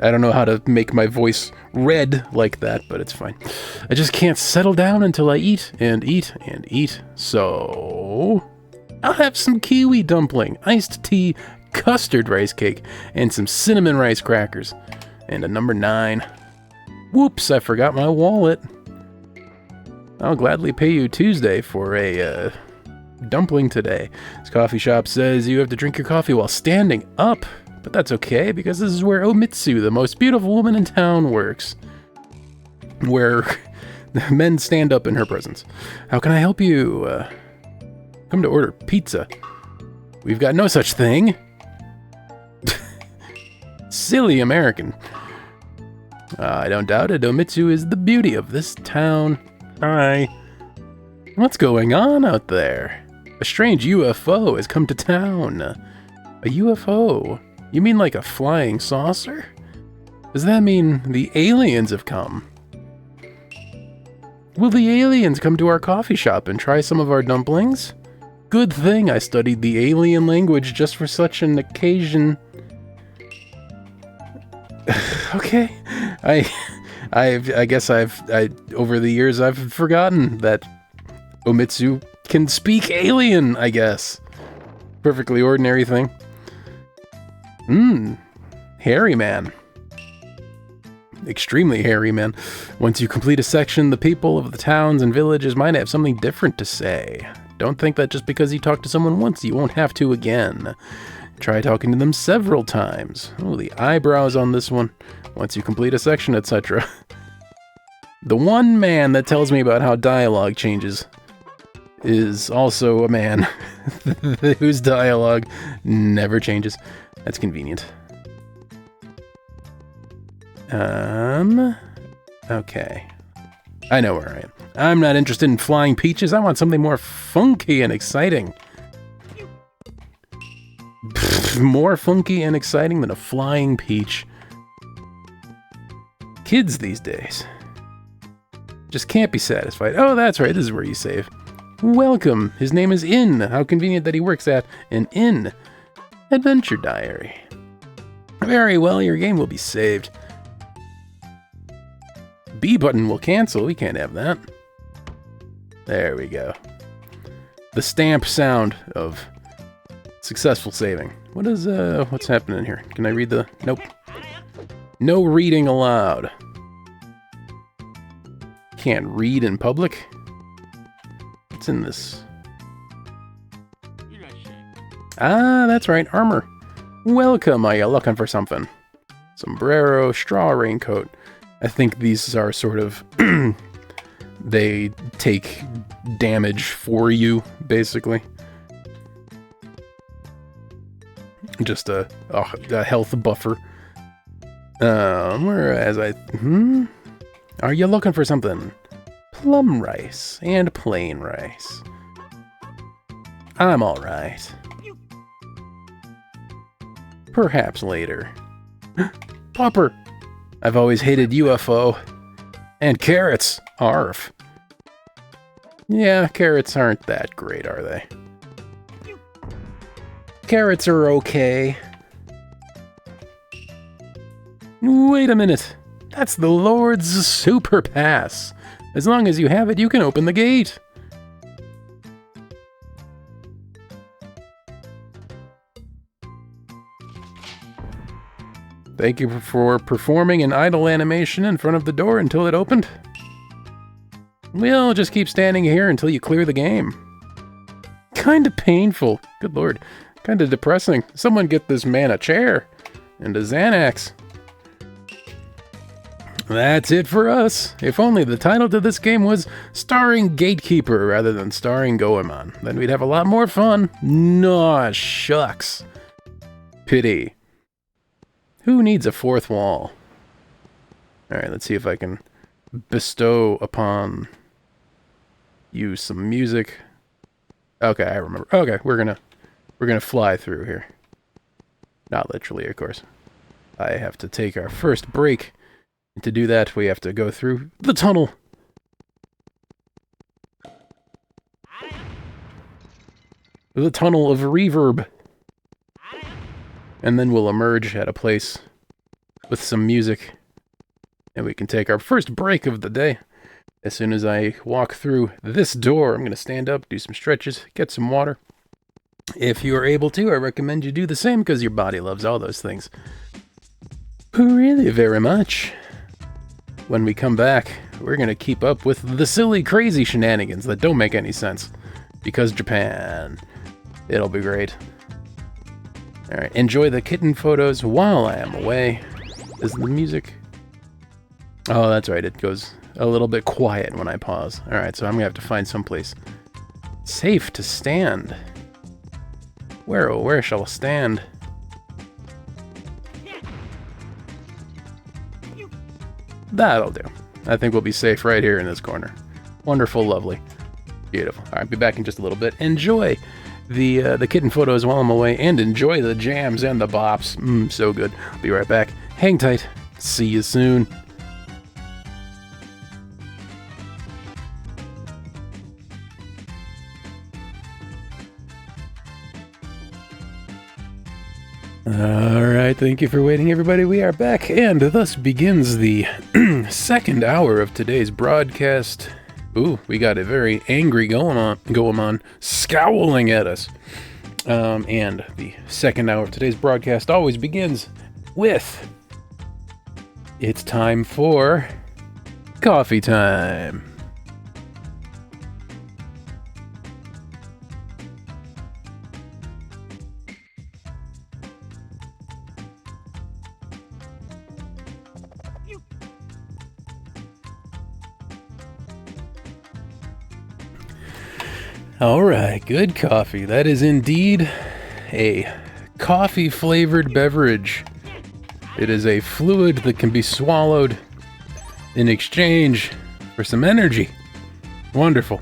I don't know how to make my voice red like that, but it's fine. I just can't settle down until I eat and eat and eat. So I'll have some kiwi dumpling, iced tea, custard rice cake, and some cinnamon rice crackers. And a number 9. Whoops, I forgot my wallet. I'll gladly pay you Tuesday for a dumpling today. This coffee shop says you have to drink your coffee while standing up. But that's okay, because this is where Omitsu, the most beautiful woman in town, works. Where men stand up in her presence. How can I help you? Come to order pizza. We've got no such thing. Silly American. I don't doubt it. Omitsu is the beauty of this town. Hi. What's going on out there? A strange UFO has come to town. A UFO? You mean like a flying saucer? Does that mean the aliens have come? Will the aliens come to our coffee shop and try some of our dumplings? Good thing I studied the alien language just for such an occasion. Okay, I guess over the years I've forgotten that Omitsu can speak alien, I guess. Perfectly ordinary thing. Hairy man. Extremely hairy man. Once you complete a section, the people of the towns and villages might have something different to say. Don't think that just because you talk to someone once, you won't have to again. Try talking to them several times. Oh, the eyebrows on this one. Once you complete a section, etc. The one man that tells me about how dialogue changes is also a man whose dialogue never changes. That's convenient. Okay. I know where I am. I'm not interested in flying peaches. I want something more funky and exciting. More funky and exciting than a flying peach. Kids these days just can't be satisfied. Oh, that's right. This is where you save. Welcome. His name is In. How convenient that he works at an inn. Adventure diary. Very well, your game will be saved. B button will cancel. We can't have that. There we go. The stamp sound of successful saving. What is, what's happening here? Can I read the... Nope. No reading allowed. Can't read in public? What's in this? Ah, that's right, armor. Welcome, are you looking for something? Sombrero, straw raincoat. I think these are sort of... they take damage for you, basically. Just a health buffer. Whereas Are you looking for something? Plum rice and plain rice. I'm alright. Perhaps later. Popper! I've always hated UFO. And carrots. Arf. Yeah, carrots aren't that great, are they? Carrots are okay. Wait a minute. That's the Lord's Super Pass. As long as you have it, you can open the gate. Thank you for performing an idle animation in front of the door until it opened. We'll just keep standing here until you clear the game. Kinda painful. Good lord. Kind of depressing. Someone get this man a chair and a Xanax. That's it for us. If only the title to this game was Starring Gatekeeper rather than Starring Goemon. Then we'd have a lot more fun. Nah, shucks. Pity. Who needs a fourth wall? Alright, let's see if I can bestow upon you some music. Okay, I remember. Okay, we're gonna fly through here. Not literally, of course. I have to take our first break. And to do that, we have to go through the tunnel. The tunnel of reverb. And then we'll emerge at a place with some music. And we can take our first break of the day. As soon as I walk through this door, I'm going to stand up, do some stretches, get some water. If you are able to, I recommend you do the same because your body loves all those things. Really very much. When we come back, we're going to keep up with the silly, crazy shenanigans that don't make any sense. Because Japan. It'll be great. Alright, enjoy the kitten photos while I am away. Is the music... Oh, that's right, it goes a little bit quiet when I pause. Alright, so I'm going to have to find someplace safe to stand. Where, oh, where shall I stand? That'll do. I think we'll be safe right here in this corner. Wonderful, lovely. Beautiful. Alright, be back in just a little bit. Enjoy the kitten photos while I'm away, and enjoy the jams and the bops. So good. Be right back. Hang tight. See you soon. Alright, thank you for waiting, everybody. We are back, and thus begins the second hour of today's broadcast. Ooh, we got a very angry Goemon scowling at us. And the second hour of today's broadcast always begins with... It's time for... coffee time. Alright, good coffee. That is indeed a coffee-flavored beverage. It is a fluid that can be swallowed in exchange for some energy. Wonderful.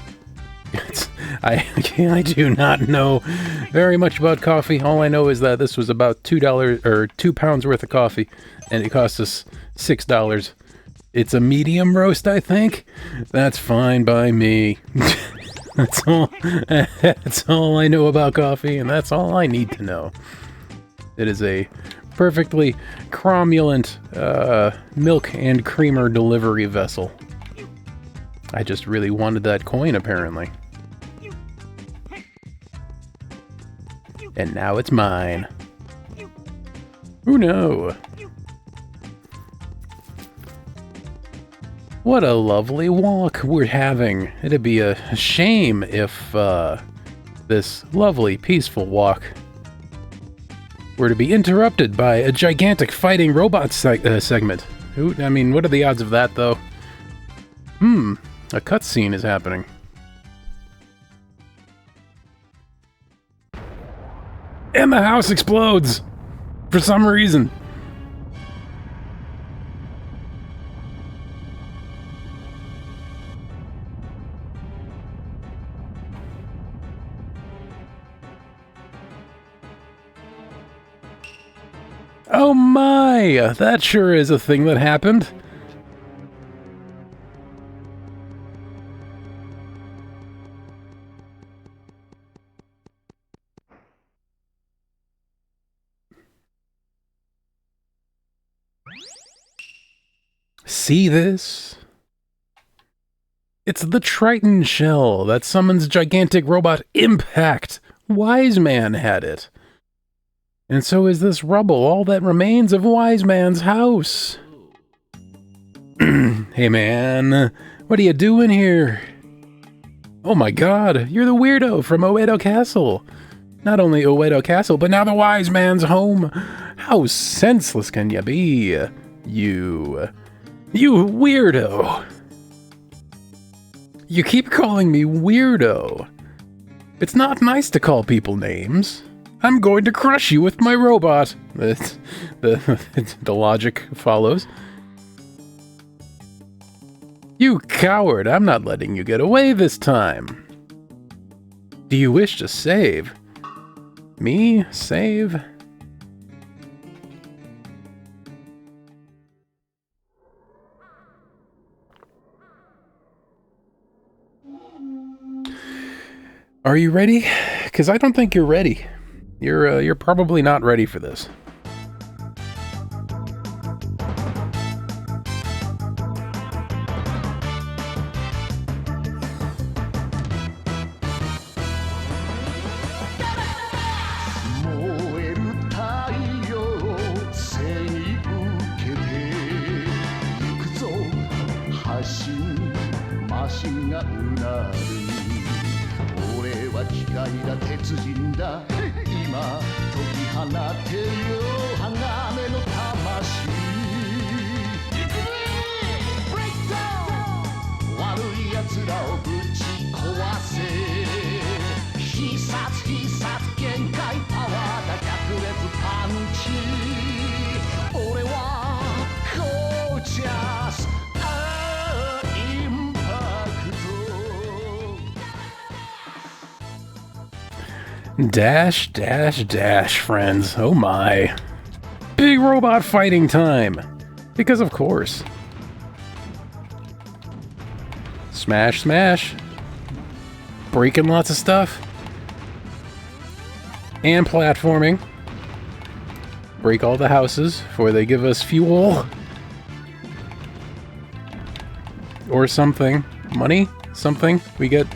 I do not know very much about coffee. All I know is that this was about $2 or £2 worth of coffee, and it cost us $6. It's a medium roast, I think. That's fine by me. That's all I know about coffee, and that's all I need to know. It is a perfectly cromulent milk and creamer delivery vessel. I just really wanted that coin, apparently. And now it's mine. Who knew? What a lovely walk we're having. It'd be a shame if this lovely, peaceful walk were to be interrupted by a gigantic fighting robot segment. I mean, what are the odds of that, though? A cutscene is happening. And the house explodes! For some reason. Oh my! That sure is a thing that happened. See this? It's the Triton shell that summons gigantic robot Impact. Wise Man had it. And so is this rubble, all that remains of Wise Man's house. Hey man, what are you doing here? Oh my god, you're the weirdo from Oedo Castle. Not only Uedo Castle, but now the wise man's home. How senseless can you be? You weirdo. You keep calling me weirdo. It's not nice to call people names. I'm going to crush you with my robot. The logic follows. You coward, I'm not letting you get away this time. Do you wish to save? Me? Save? Are you ready? Because I don't think you're ready. You're probably not ready for this. Dash, dash, dash, friends. Oh my. Big robot fighting time. Because of course. Smash, smash. Breaking lots of stuff. And platforming. Break all the houses before they give us fuel. Or something. Money? Something. We get...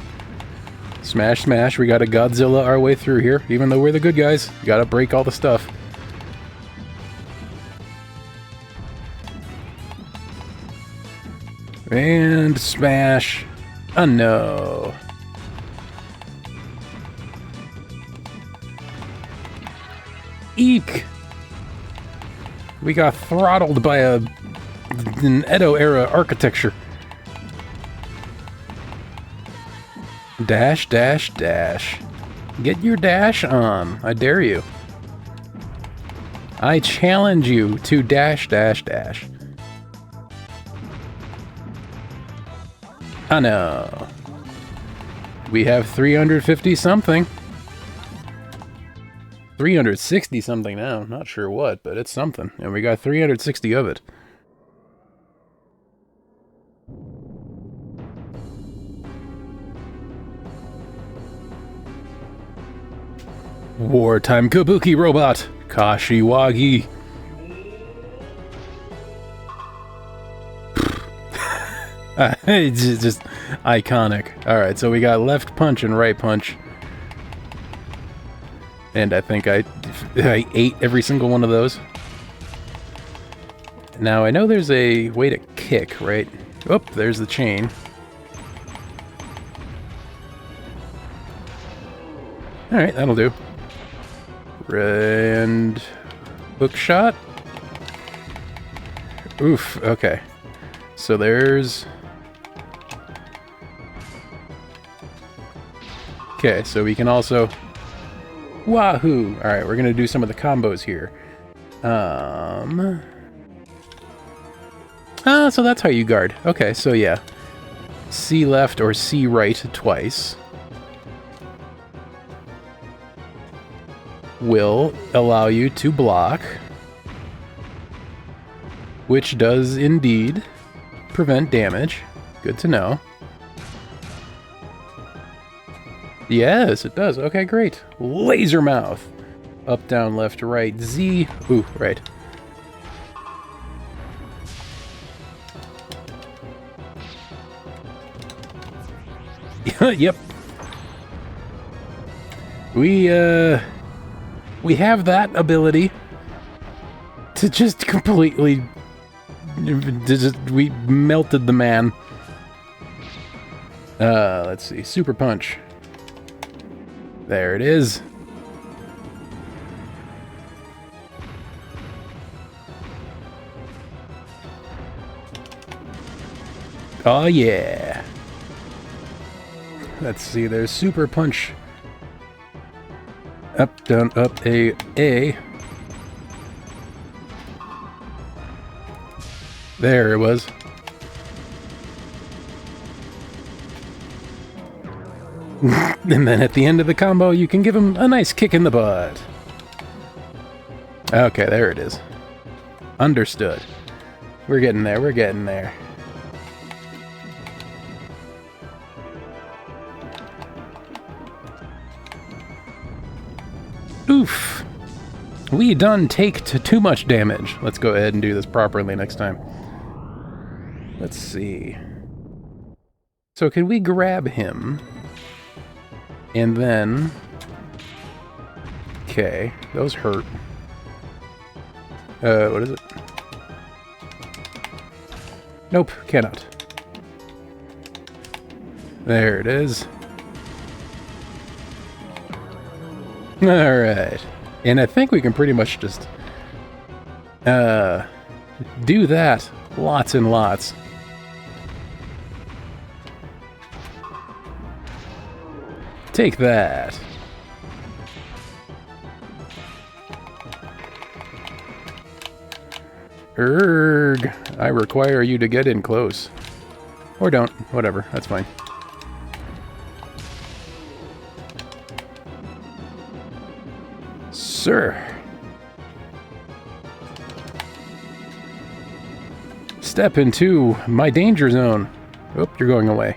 Smash, smash. We gotta Godzilla our way through here. Even though we're the good guys. We gotta break all the stuff. And smash. Oh no. Eek! We got throttled by an Edo-era architecture. Dash, dash, dash. Get your dash on. I dare you. I challenge you to dash, dash, dash. Oh no. We have 350 something. 360 something now. Not sure what, but it's something. And we got 360 of it. Wartime Kabuki robot, Kashiwagi. It's just iconic. Alright, so we got left punch and right punch. And I think I ate every single one of those. Now I know there's a way to kick, right? Oh, there's the chain. Alright, that'll do. And hook shot. Oof, okay. So there's... Okay, so we can also... Wahoo! Alright, we're gonna do some of the combos here. So that's how you guard. Okay, so yeah. C left or C right twice will allow you to block, which does indeed prevent damage. Good to know. Yes, it does. Okay, great. Laser mouth. Up, down, left, right, Z. Ooh, right. Yep. We have that ability to just completely... we melted the man. Let's see. Super punch. There it is. Oh yeah. Let's see, there's super punch. Up, down, up, A. There it was. And then at the end of the combo, you can give him a nice kick in the butt. Okay, there it is. Understood. We're getting there, we're getting there. Oof. We done take too much damage. Let's go ahead and do this properly next time. Let's see. So can we grab him? And then... Okay, those hurt. What is it? Nope, cannot. There it is. Alright. And I think we can pretty much just... do that lots and lots. Take that. Erg. I require you to get in close. Or don't. Whatever. That's fine. Sir. Step into my danger zone. Oh, you're going away.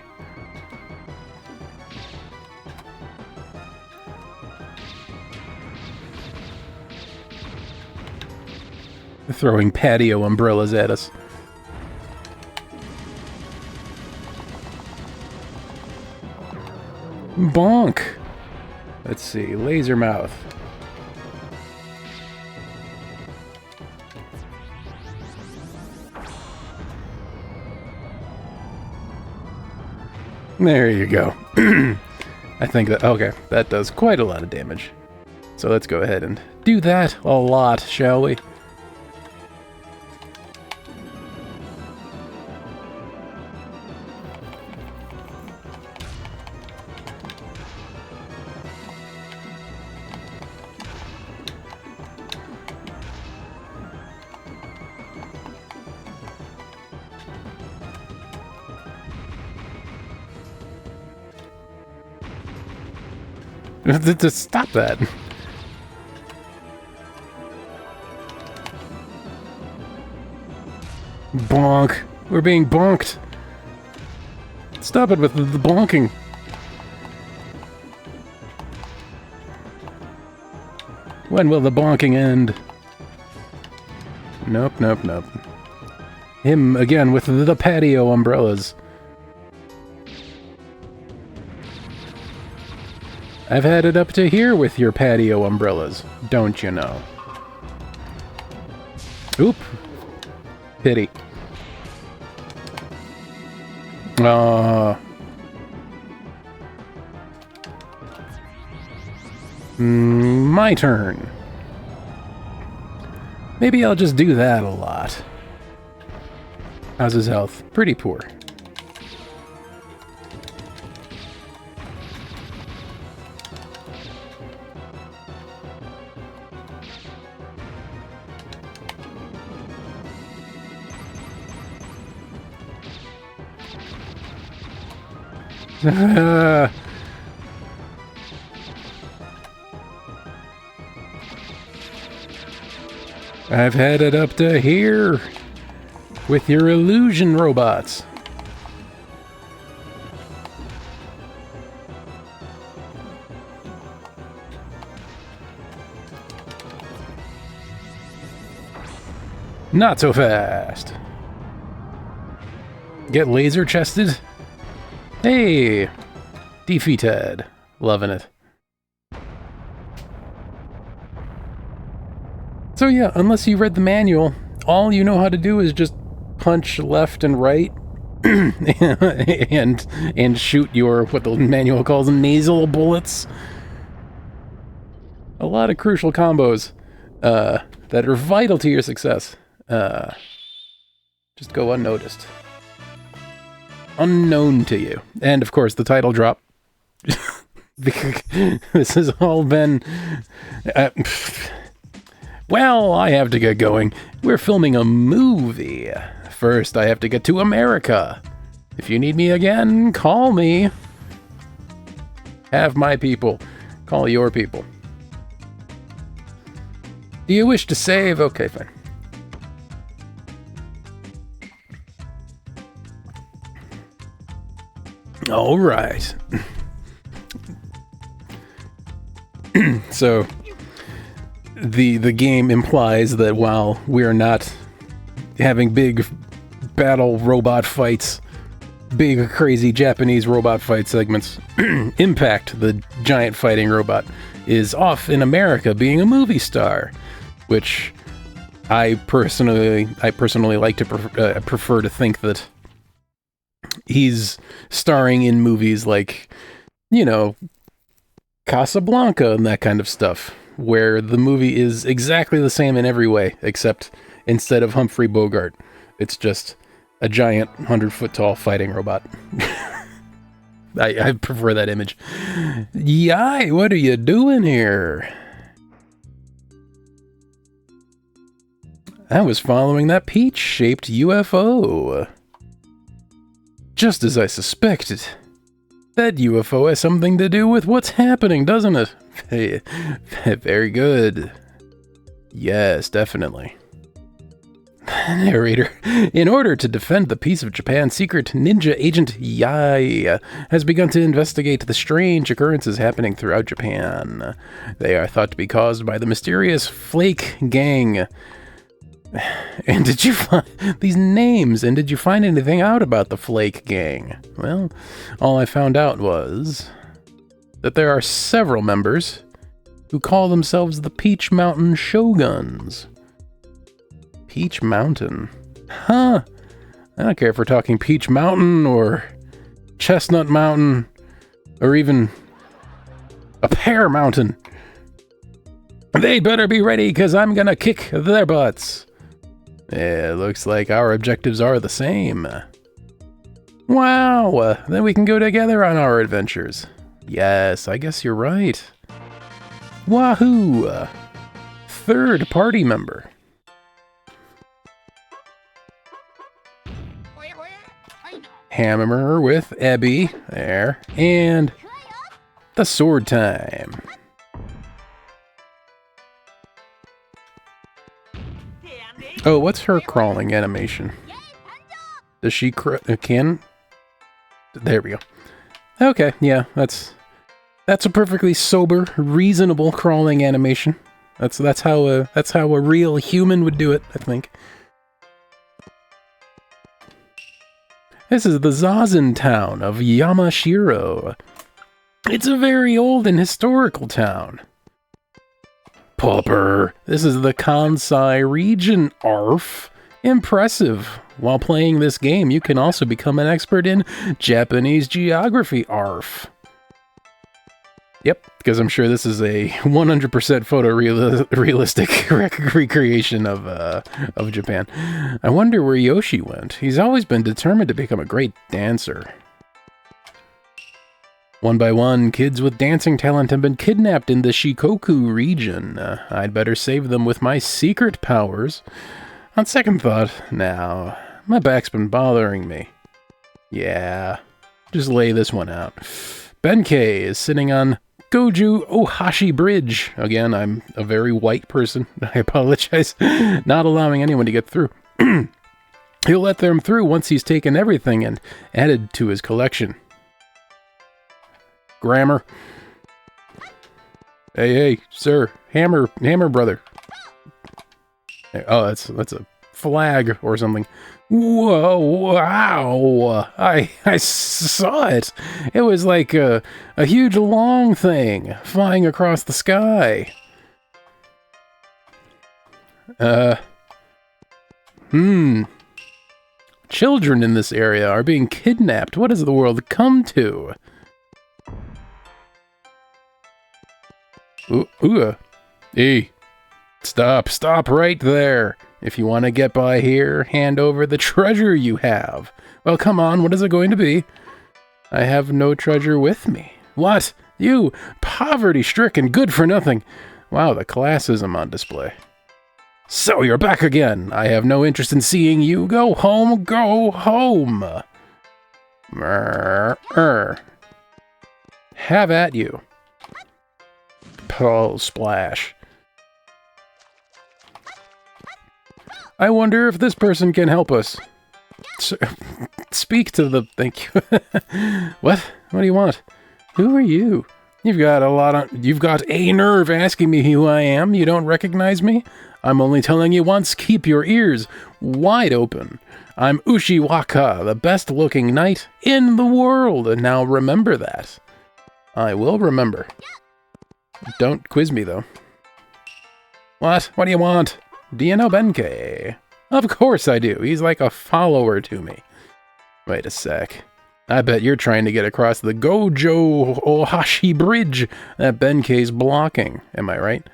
Throwing patio umbrellas at us. Bonk! Let's see, laser mouth. There you go. I think that, okay, that does quite a lot of damage. So let's go ahead and do that a lot, shall we? To stop that. Bonk. We're being bonked. Stop it with the bonking. When will the bonking end? Nope, nope, nope. Him again with the patio umbrellas. I've had it up to here with your patio umbrellas, don't you know? Oop. Pity. My turn. Maybe I'll just do that a lot. How's his health? Pretty poor. I've had it up to here with your illusion robots. Not so fast. Get laser chested? Hey! Defeated. Loving it. So yeah, unless you read the manual, all you know how to do is just punch left and right and shoot your, what the manual calls nasal bullets. A lot of crucial combos that are vital to your success. Just go unnoticed. unknown to you. And of course, the title drop. This has all been... well, I have to get going. We're filming a movie. First, I have to get to America. If you need me again, call me. Have my people. Call your people. Do you wish to save? Okay, fine. All right. So, the game implies that while we're not having big battle robot fights, big crazy Japanese robot fight segments, Impact, the giant fighting robot, is off in America being a movie star, which I personally like to prefer to think that he's starring in movies like, you know, Casablanca and that kind of stuff, where the movie is exactly the same in every way, except instead of Humphrey Bogart, it's just a giant 100-foot tall fighting robot. I prefer that image. Yai, what are you doing here? I was following that peach-shaped UFO. Just as I suspected. That UFO has something to do with what's happening, doesn't it? Very good. Yes, definitely. Narrator. In order to defend the peace of Japan, secret ninja agent Yai has begun to investigate the strange occurrences happening throughout Japan. They are thought to be caused by the mysterious Flake Gang. And did you find these names? And did you find anything out about the Flake Gang? Well, all I found out was that there are several members who call themselves the Peach Mountain Shoguns. Peach Mountain? Huh. I don't care if we're talking Peach Mountain or Chestnut Mountain or even a Pear Mountain. They better be ready, because I'm gonna kick their butts. It looks like our objectives are the same. Wow, then we can go together on our adventures. Yes, I guess you're right. Wahoo! Third party member. Hammer with Ebby, there, and the sword time. Oh, what's her crawling animation? Does she can? There we go. Okay, yeah, that's a perfectly sober, reasonable crawling animation. That's how a real human would do it, I think. This is the Zazen town of Yamashiro. It's a very old and historical town. Pauper. This is the Kansai region, ARF. Impressive. While playing this game, you can also become an expert in Japanese geography, ARF. Yep, because I'm sure this is a 100% photorealistic recreation of Japan. I wonder where Yoshi went. He's always been determined to become a great dancer. One by one, kids with dancing talent have been kidnapped in the Shikoku region. I'd better save them with my secret powers. On second thought, now, my back's been bothering me. Yeah, just lay this one out. Benkei is sitting on Goju Ohashi Bridge. Again, I'm a very white person. I apologize. Not allowing anyone to get through. He'll let them through once he's taken everything and added to his collection. Grammar. Hey, sir. Hammer brother. Oh, that's a flag or something. Whoa, wow. I saw it. It was like a huge long thing flying across the sky. Children in this area are being kidnapped. What has the world come to? Hey, stop right there. If you want to get by here, hand over the treasure you have. Well, come on, what is it going to be? I have no treasure with me. What? You, poverty-stricken, good-for-nothing. Wow, the classism on display. So you're back again. I have no interest in seeing you. Go home, go home. Have at you. Oh, splash. I wonder if this person can help us. Speak to the... Thank you. What? What do you want? Who are you? You've got a nerve asking me who I am. You don't recognize me? I'm only telling you once. Keep your ears wide open. I'm Ushiwaka, the best-looking knight in the world. And now remember that. I will remember. Don't quiz me, though. What? What do you want? Do you know Benkei? Of course I do. He's like a follower to me. Wait a sec. I bet you're trying to get across the Gojo Ohashi Bridge that Benkei's blocking. Am I right?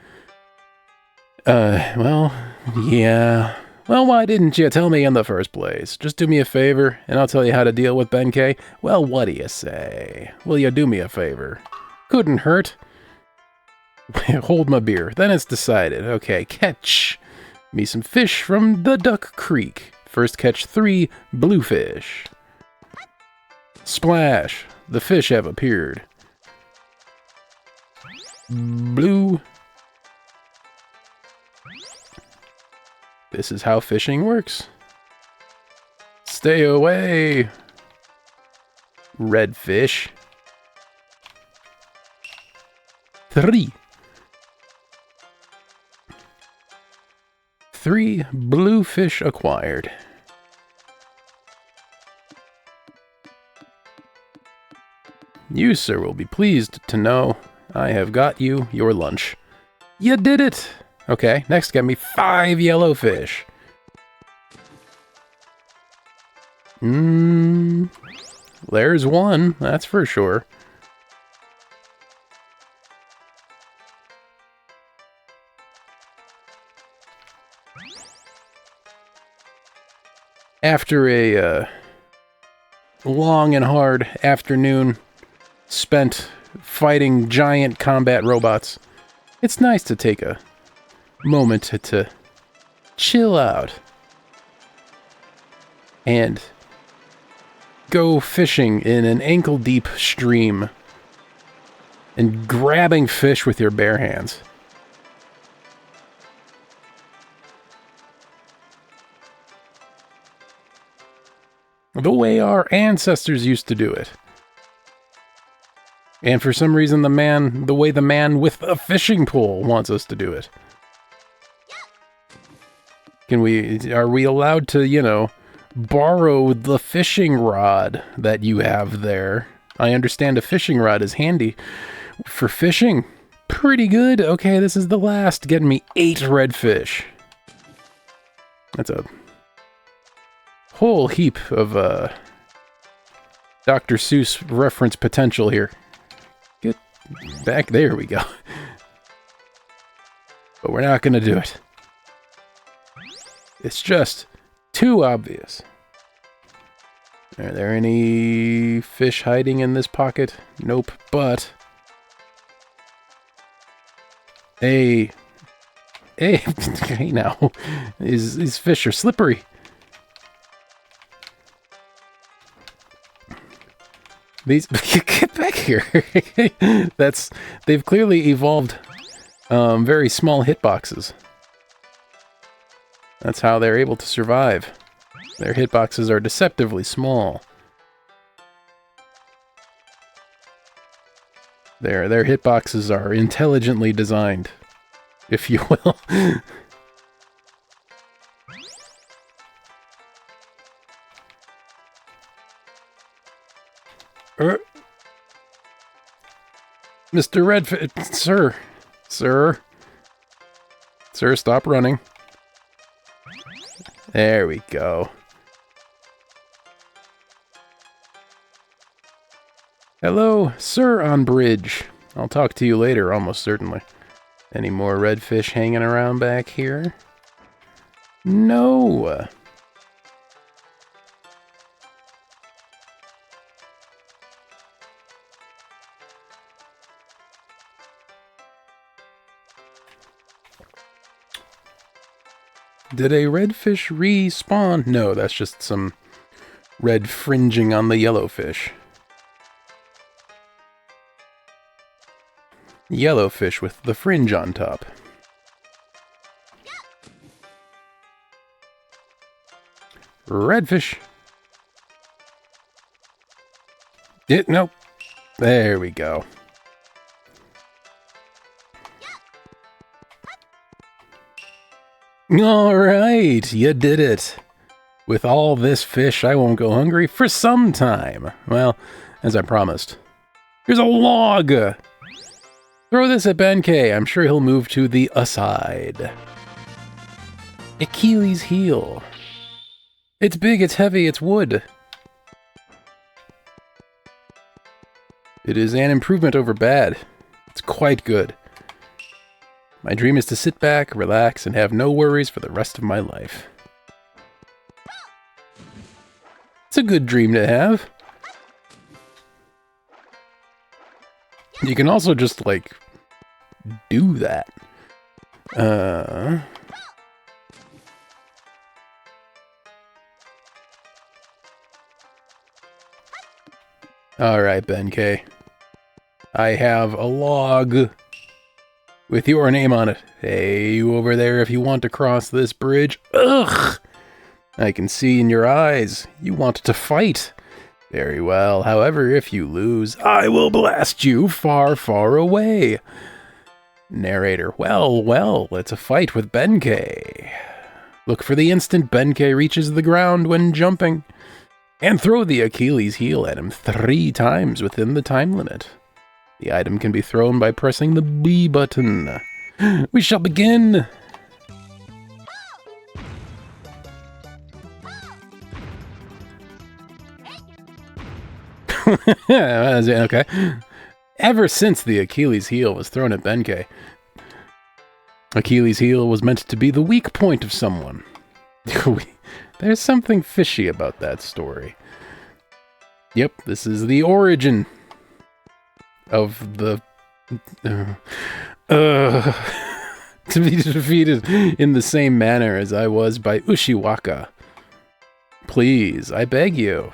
Well, yeah. Well, why didn't you tell me in the first place? Just do me a favor, and I'll tell you how to deal with Benkei. Well, what do you say? Will you do me a favor? Couldn't hurt. Hold my beer. Then it's decided. Okay, catch me some fish from the Duck Creek. First catch 3 bluefish. Splash. The fish have appeared. Blue. This is how fishing works. Stay away. Red fish. 3. 3 bluefish acquired. You, sir, will be pleased to know I have got you your lunch. You did it! Okay, next get me 5 yellow fish. There's 1, that's for sure. After a long and hard afternoon spent fighting giant combat robots, it's nice to take a moment to chill out and go fishing in an ankle-deep stream and grabbing fish with your bare hands. The way our ancestors used to do it. And for some reason the way the man with a fishing pole wants us to do it. Are we allowed to, you know, borrow the fishing rod that you have there? I understand a fishing rod is handy for fishing. Pretty good. Okay, this is the last. Getting me 8 redfish. That's a whole heap of Dr. Seuss reference potential here. Get back. There we go. But we're not going to do it. It's just too obvious. Are there any fish hiding in this pocket? Nope, but hey now, these fish are slippery. Get back here. They've clearly evolved very small hitboxes. That's how they're able to survive. Their hitboxes are deceptively small. Their hitboxes are intelligently designed, if you will. Mr. Redfish, sir, stop running. There we go. Hello, sir on bridge. I'll talk to you later, almost certainly. Any more redfish hanging around back here? No. Did a redfish respawn? No, that's just some red fringing on the yellowfish. Yellowfish with the fringe on top. Redfish. Nope. There we go. Alright, you did it. With all this fish, I won't go hungry for some time. Well, as I promised. Here's a log! Throw this at Benkei. I'm sure he'll move to the aside. Achilles heel. It's big, it's heavy, it's wood. It is an improvement over bad. It's quite good. My dream is to sit back, relax, and have no worries for the rest of my life. It's a good dream to have. You can also just, like, do that. Alright, Benkei. I have a log with your name on it. Hey, you over there, if you want to cross this bridge. Ugh! I can see in your eyes. You want to fight. Very well. However, if you lose, I will blast you far, far away. Narrator. Well, well, it's a fight with Benkei. Look for the instant Benkei reaches the ground when jumping. And throw the Achilles heel at him 3 times within the time limit. The item can be thrown by pressing the B button. We shall begin! Okay. Ever since the Achilles heel was thrown at Benkei, Achilles heel was meant to be the weak point of someone. There's something fishy about that story. Yep, this is the origin of the... to be defeated in the same manner as I was by Ushiwaka. Please, I beg you.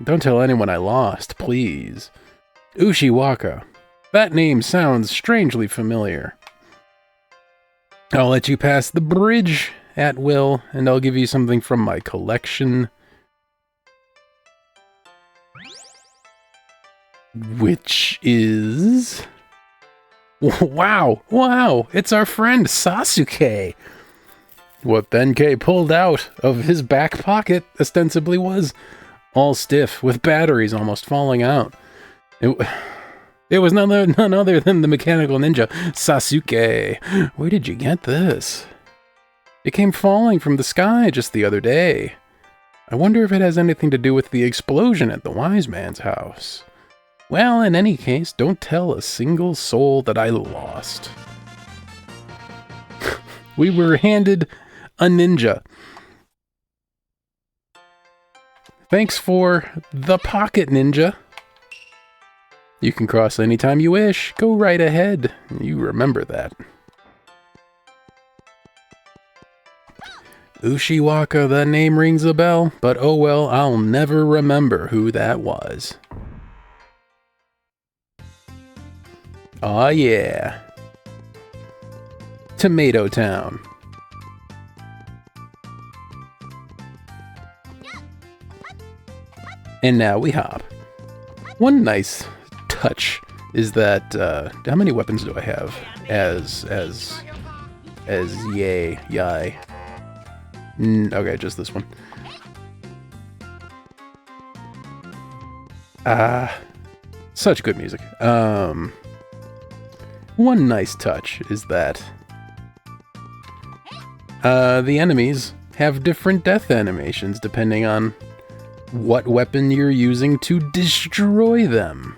Don't tell anyone I lost, please. Ushiwaka. That name sounds strangely familiar. I'll let you pass the bridge at will, and I'll give you something from my collection. Which is... Wow! Wow! It's our friend Sasuke! What Benkei pulled out of his back pocket ostensibly was all stiff, with batteries almost falling out. It was none other than the mechanical ninja, Sasuke. Where did you get this? It came falling from the sky just the other day. I wonder if it has anything to do with the explosion at the wise man's house. Well, in any case, don't tell a single soul that I lost. We were handed a ninja. Thanks for the pocket ninja. You can cross anytime you wish. Go right ahead. You remember that. Ushiwaka, that name rings a bell, but oh well, I'll never remember who that was. Aw yeah. Tomato Town. And now we hop. One nice touch is that, how many weapons do I have as yay? Okay, just this one. Such good music. One nice touch is that the enemies have different death animations depending on what weapon you're using to destroy them.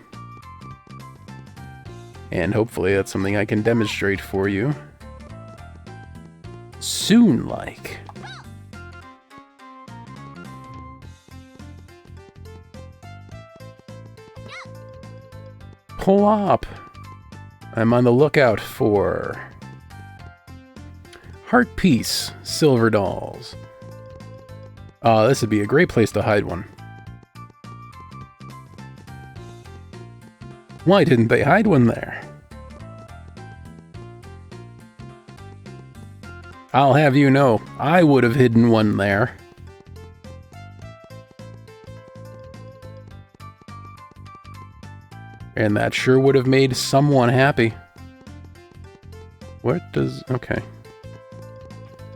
And hopefully that's something I can demonstrate for you soon, like. Plop. I'm on the lookout for Heart piece, silver dolls. This would be a great place to hide one. Why didn't they hide one there? I'll have you know, I would have hidden one there. And that sure would have made someone happy. What does... okay.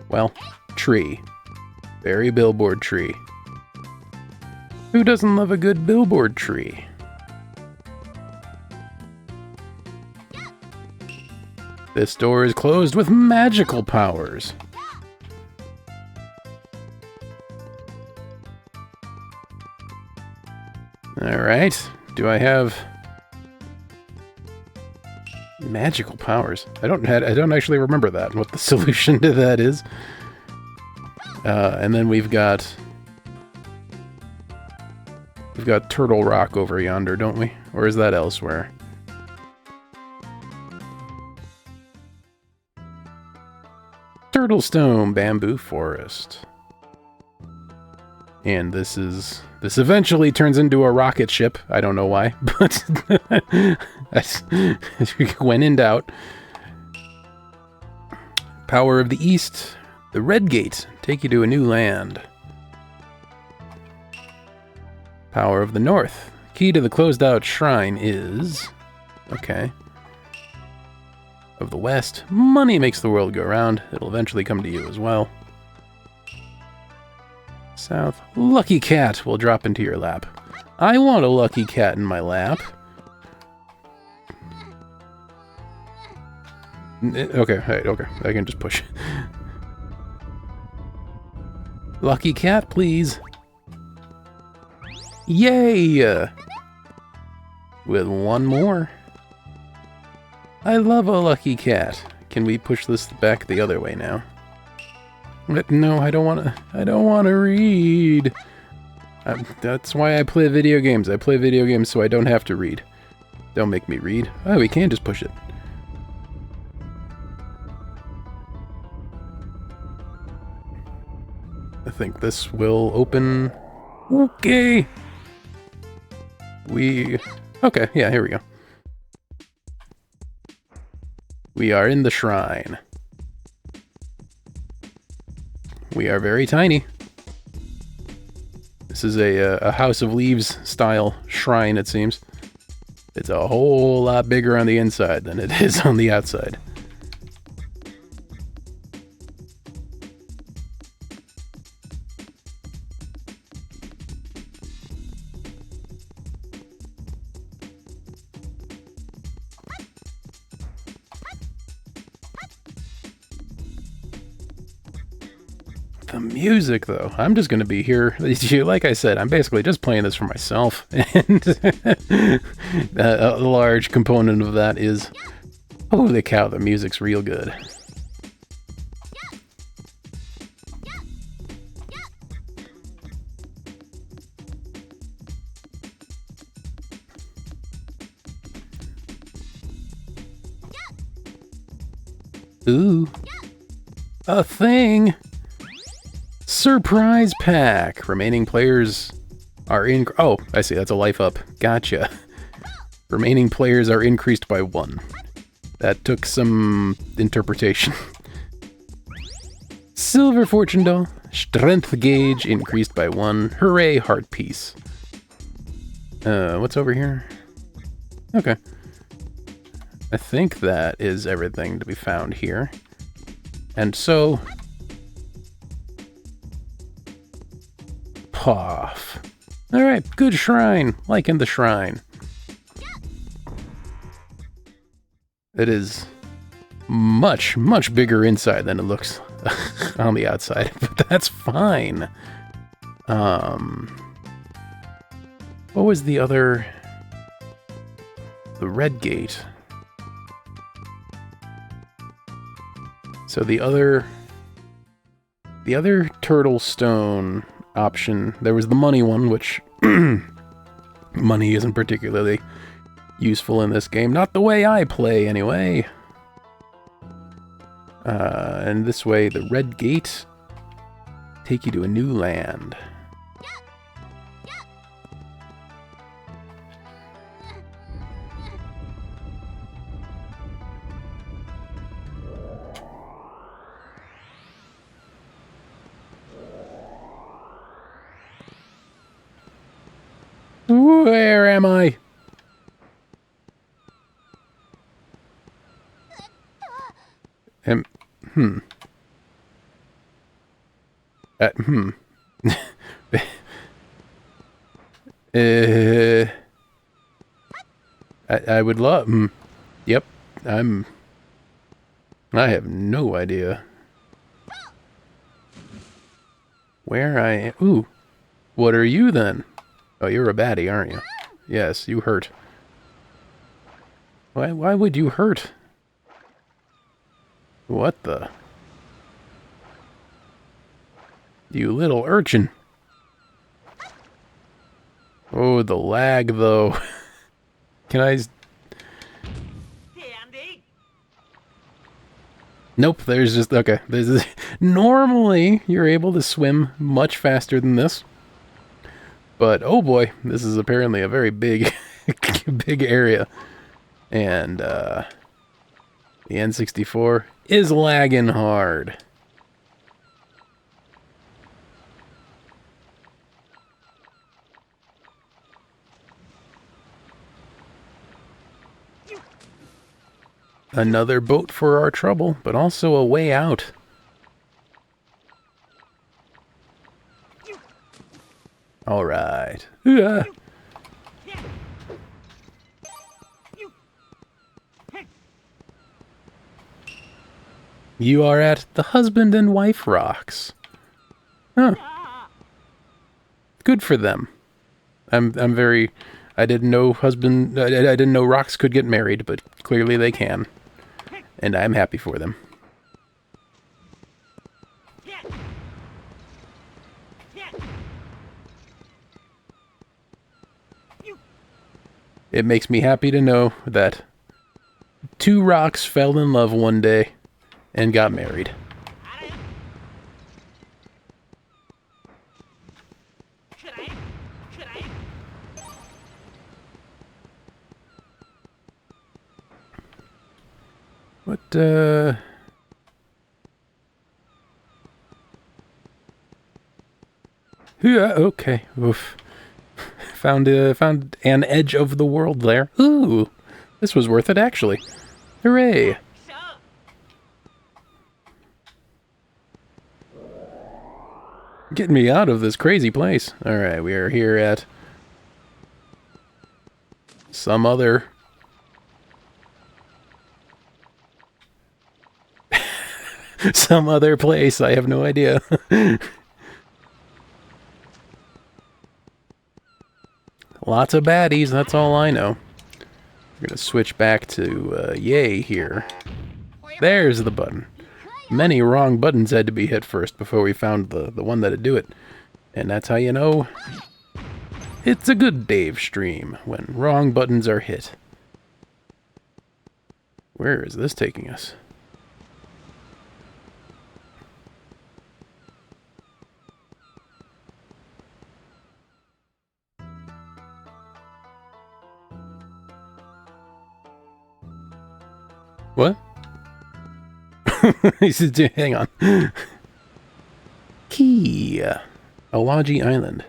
Well, tree. Very billboard tree. Who doesn't love a good billboard tree? This door is closed with magical powers. Alright. Do I have... magical powers? I don't actually remember that, what the solution to that is. And then we've got Turtle Rock over yonder, don't we? Or is that elsewhere? Turtlestone Bamboo Forest. And this eventually turns into a rocket ship. I don't know why, but when in doubt. Power of the East. The Red Gate. Take you to a new land. Power of the North. Key to the closed out shrine is... okay. Of the West. Money makes the world go round. It'll eventually come to you as well. South. Lucky cat will drop into your lap. I want a lucky cat in my lap. Okay, right, okay. I can just push. Lucky cat, please. Yay! With one more. I love a lucky cat. Can we push this back the other way now? No, I don't want to read. That's why I play video games. I play video games so I don't have to read. Don't make me read. Oh, we can just push it. I think this will open... okay. Okay, yeah, here we go. We are in the shrine. We are very tiny. This is a House of Leaves style shrine, it seems. It's a whole lot bigger on the inside than it is on the outside. The music, though. I'm just going to be here. Like I said, I'm basically just playing this for myself. And a large component of that is... holy cow, the music's real good. Ooh. A thing! Surprise pack! Remaining players are in... oh, I see, that's a life up. Gotcha. Remaining players are increased by 1. That took some interpretation. Silver fortune doll. Strength gauge increased by 1. Hooray, heart piece. What's over here? Okay. I think that is everything to be found here. And so... off. Alright, good shrine. Liking the shrine. It is much, much bigger inside than it looks on the outside, but that's fine. What was the other... the red gate. So the other turtle stone option, there was the money one, which money isn't particularly useful in this game. Not the way I play, anyway. And this way, the red gate take you to a new land. Where am I? Uh, I would love... Yep, I have no idea where I am. Ooh, what are you then? Oh, you're a baddie, aren't you? Yes, you hurt. Why would you hurt? What the? You little urchin. Oh, the lag, though. Can I... Nope, there's just... Okay, there's... Normally, you're able to swim much faster than this. But, oh boy, this is apparently a very big, big area. And, the N64 is lagging hard. Another boat for our trouble, but also a way out. All right. You are at the husband and wife rocks. Huh. Good for them. I'm very... I didn't know I didn't know rocks could get married, but clearly they can. And I'm happy for them. It makes me happy to know that two rocks fell in love one day and got married. What, Yeah, okay. Oof. Found an edge of the world there. Ooh, this was worth it, actually. Hooray! Get me out of this crazy place. Alright, we are here at some other... some other place. I have no idea. Lots of baddies, that's all I know. We're gonna switch back to yay here. There's the button. Many wrong buttons had to be hit first before we found the one that'd do it. And that's how you know it's a good Dave stream, when wrong buttons are hit. Where is this taking us? What? Hang on. Key. Alaji Island.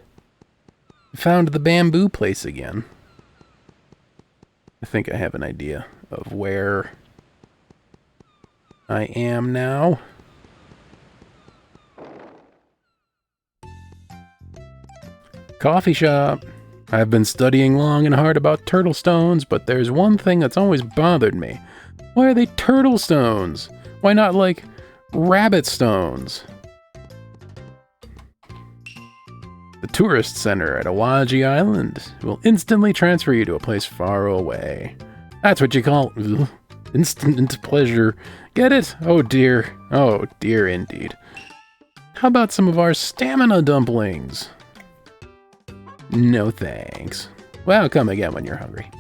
Found the bamboo place again. I think I have an idea of where I am now. Coffee shop. I've been studying long and hard about turtle stones, but there's one thing that's always bothered me. Why are they turtle stones? Why not, like, rabbit stones? The tourist center at Awaji Island will instantly transfer you to a place far away. That's what you call instant pleasure. Get it? Oh dear. Oh dear indeed. How about some of our stamina dumplings? No thanks. Well, come again when you're hungry.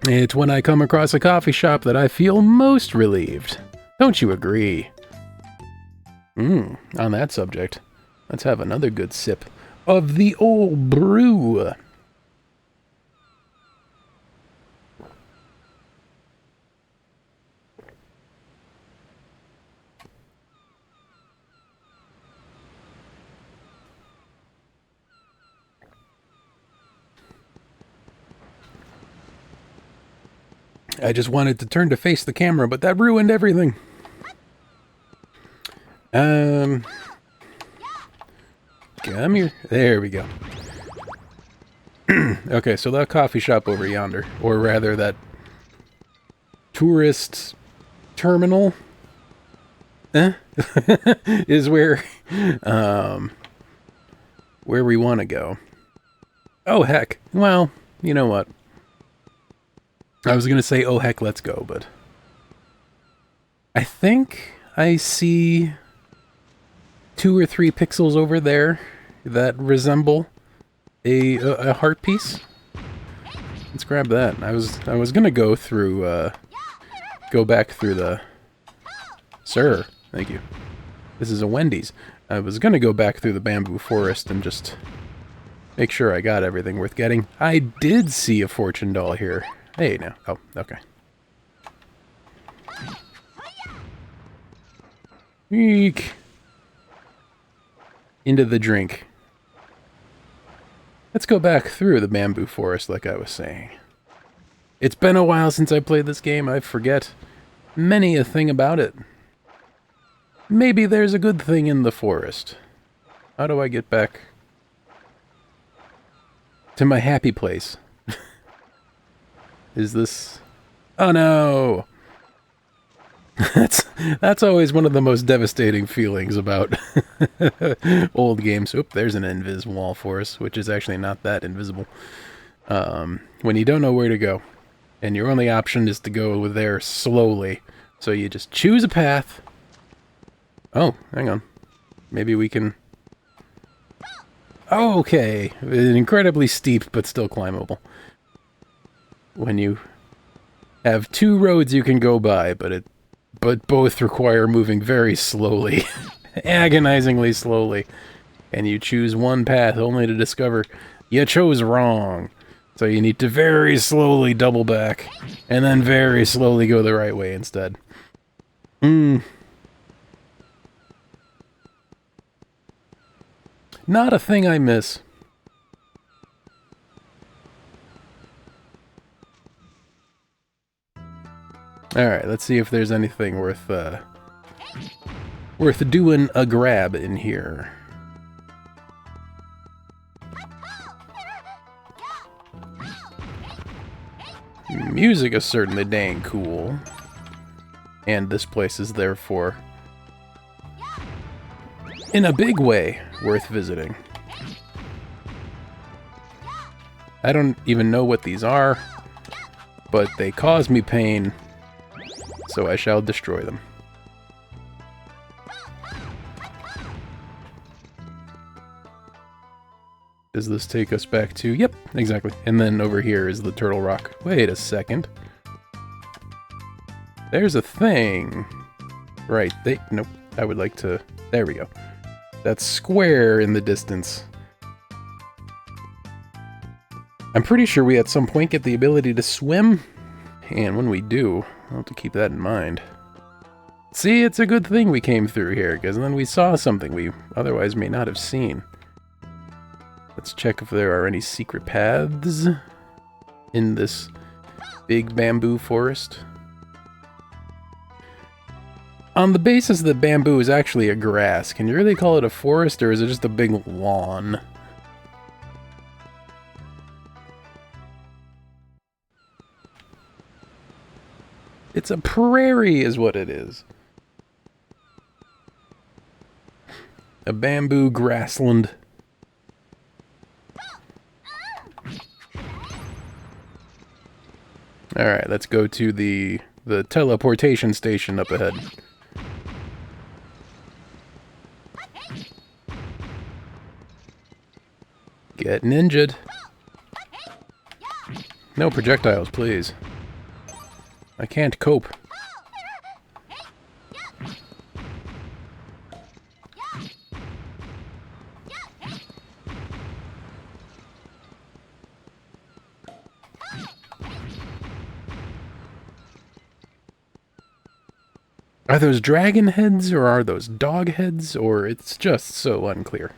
It's when I come across a coffee shop that I feel most relieved. Don't you agree? On that subject, let's have another good sip of the old brew. I just wanted to turn to face the camera, but that ruined everything. Come here. There we go. Okay, so that coffee shop over yonder, or rather that tourist terminal, is where we want to go. Oh, heck. Well, you know what? I was going to say, oh, heck, let's go, but I think I see 2 or 3 pixels over there that resemble a heart piece. Let's grab that. I was going to go through, go back through the... Sir, thank you. This is a Wendy's. I was going to go back through the bamboo forest and just make sure I got everything worth getting. I did see a fortune doll here. Hey, now. Oh, okay. Eek. Into the drink. Let's go back through the bamboo forest like I was saying. It's been a while since I played this game. I forget many a thing about it. Maybe there's a good thing in the forest. How do I get back to my happy place? Is this... Oh no! That's always one of the most devastating feelings about old games. Oop, there's an invis wall for us, which is actually not that invisible. When you don't know where to go, and your only option is to go there slowly, so you just choose a path. Oh, hang on. Maybe we can... Oh, okay. Incredibly steep, but still climbable. When you have 2 roads you can go by, but both require moving very slowly, agonizingly slowly, and you choose one path only to discover you chose wrong. So you need to very slowly double back, and then very slowly go the right way instead. Not a thing I miss. Alright, let's see if there's anything worth doing a grab in here. Music is certainly dang cool. And this place is therefore, in a big way, worth visiting. I don't even know what these are, but they cause me pain. So I shall destroy them. Does this take us back to... Yep, exactly. And then over here is the Turtle Rock. Wait a second. There's a thing. Right, nope. I would like to... There we go. That square in the distance. I'm pretty sure we at some point get the ability to swim. And when we do, I'll have to keep that in mind. See, it's a good thing we came through here, because then we saw something we otherwise may not have seen. Let's check if there are any secret paths in this big bamboo forest. On the basis that bamboo is actually a grass, can you really call it a forest, or is it just a big lawn? It's a prairie is what it is. A bamboo grassland. Alright, let's go to the teleportation station up ahead. Get ninja'd. No projectiles, please. I can't cope. Are those dragon heads, or are those dog heads, or it's just so unclear.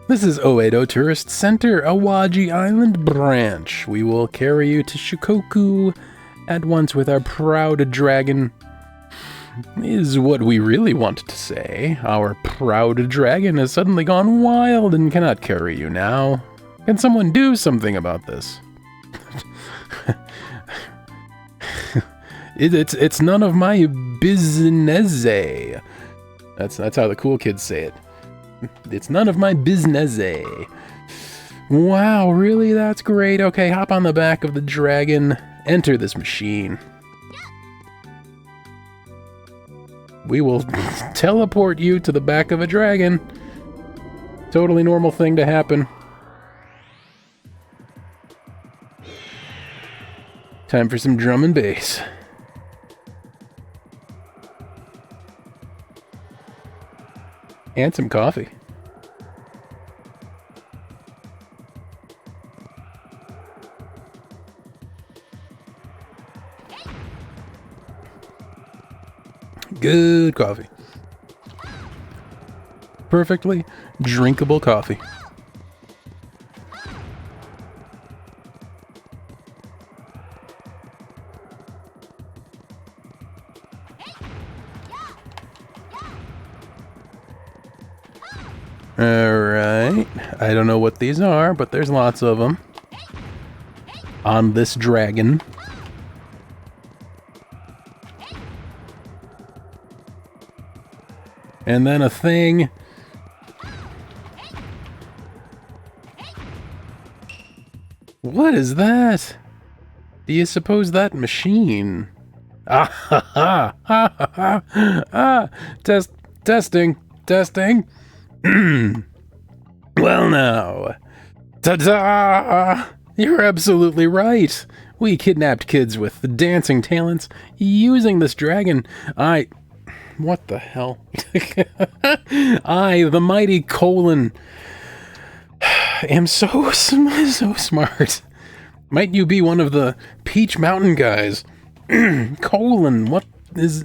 This is Oedo Tourist Center, Awaji Island branch. We will carry you to Shikoku at once with our proud dragon. Is what we really wanted to say. Our proud dragon has suddenly gone wild and cannot carry you now. Can someone do something about this? It's none of my business. That's how the cool kids say it. It's none of my business. Wow, really? That's great. Okay, hop on the back of the dragon. Enter this machine. We will teleport you to the back of a dragon. Totally normal thing to happen. Time for some drum and bass. And some coffee. Good coffee. Perfectly drinkable coffee. Alright, I don't know what these are, but there's lots of them on this dragon. And then a thing. What is that? Do you suppose that machine? Ah ha ha ha ha ha ah! Testing. Well now, ta-da! You're absolutely right. We kidnapped kids with dancing talents using this dragon. What the hell? The mighty Colon, am so smart. Might you be one of the Peach Mountain guys? Colon, what is...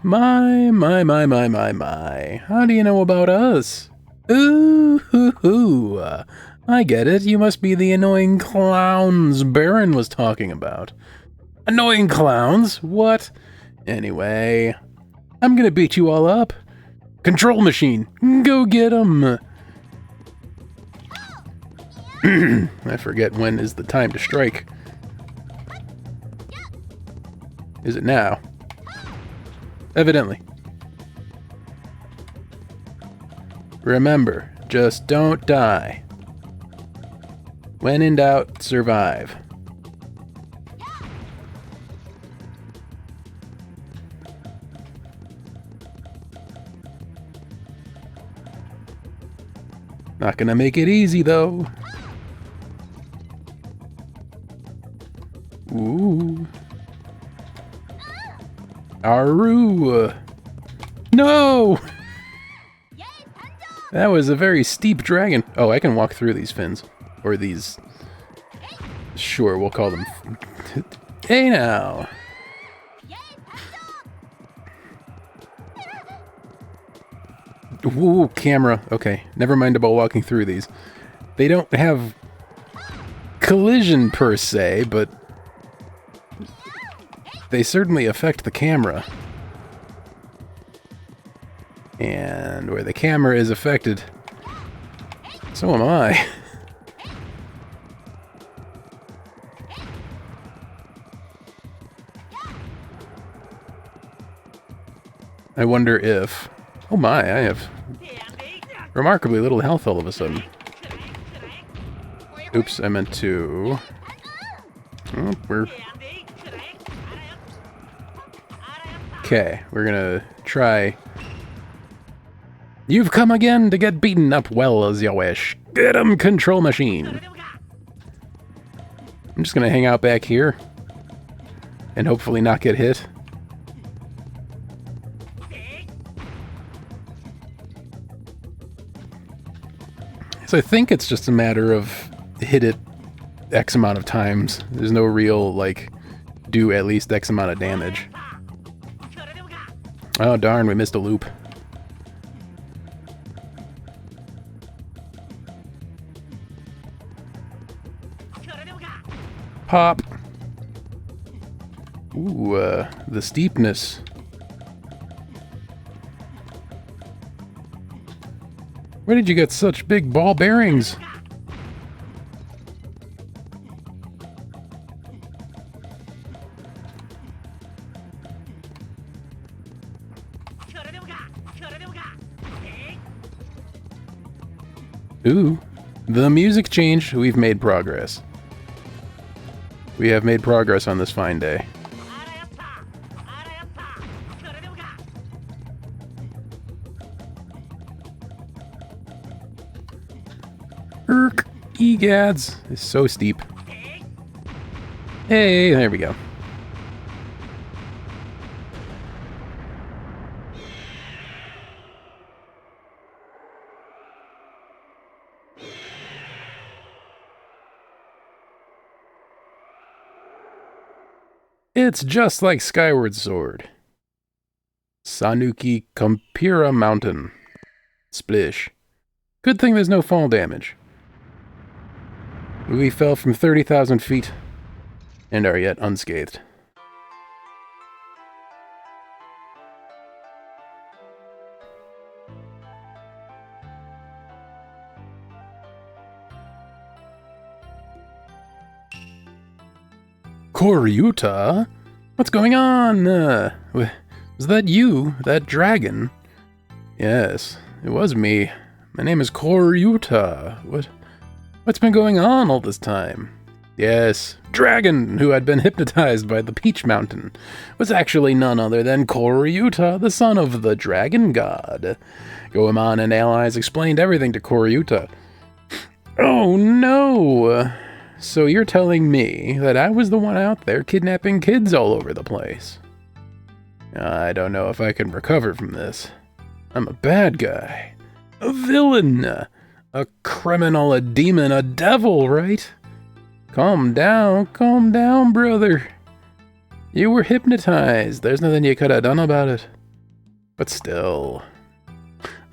My. How do you know about us? Ooh. I get it. You must be the annoying clowns Baron was talking about. Annoying clowns? What? Anyway, I'm gonna beat you all up. Control machine, go get 'em. I forget when is the time to strike. Is it now? Evidently. Remember, just don't die. When in doubt, survive. Not gonna make it easy, though. Ooh. Aru! No! That was a very steep dragon. Oh, I can walk through these fins. Or these... Sure, we'll call them... Hey now! Ooh, camera. Okay, never mind about walking through these. They don't have collision per se, but they certainly affect the camera. And where the camera is affected, so am I. I wonder if... Oh my, I have remarkably little health all of a sudden. Oops, I meant to... Oh, Okay, we're gonna try... You've come again to get beaten up well as you wish. Get 'em, control machine! I'm just gonna hang out back here and hopefully not get hit. So I think it's just a matter of hit it X amount of times. There's no real, like, do at least X amount of damage. Oh darn, we missed a loop. Pop! Ooh, the steepness. Where did you get such big ball bearings? Ooh, the music changed. We've made progress. We have made progress on this fine day. Egads! It's so steep. Hey, there we go. It's just like Skyward Sword. Sanuki Kumpira Mountain. Splish. Good thing there's no fall damage. We fell from 30,000 feet and are yet unscathed. Koryuta? What's going on? Was that you? That dragon? Yes, it was me. My name is Koryuta. What's been going on all this time? Yes, Dragon, who had been hypnotized by the Peach Mountain, was actually none other than Koryuta, the son of the Dragon God. Goemon and allies explained everything to Koryuta. Oh no! So you're telling me that I was the one out there kidnapping kids all over the place? I don't know if I can recover from this. I'm a bad guy. A villain. A criminal, a demon, a devil, right? Calm down, brother. You were hypnotized. There's nothing you could have done about it. But still.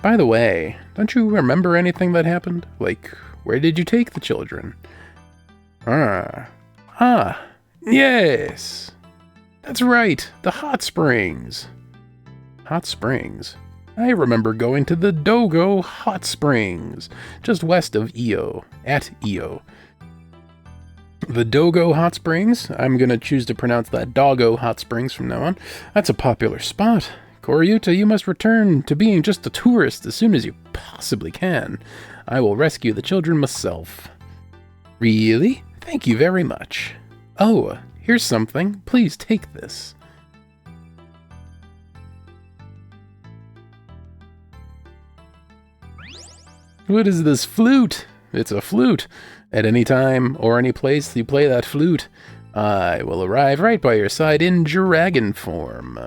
By the way, don't you remember anything that happened? Like, where did you take the children? Yes. That's right, the hot springs. Hot springs? I remember going to the Dogo Hot Springs, just west of Io, at Io. The Dogo Hot Springs? I'm gonna choose to pronounce that Doggo Hot Springs from now on. That's a popular spot. Koryuta, you must return to being just a tourist as soon as you possibly can. I will rescue the children myself. Really? Thank you very much. Oh, here's something. Please take this. What is this flute? It's a flute. At any time or any place you play that flute, I will arrive right by your side in dragon form.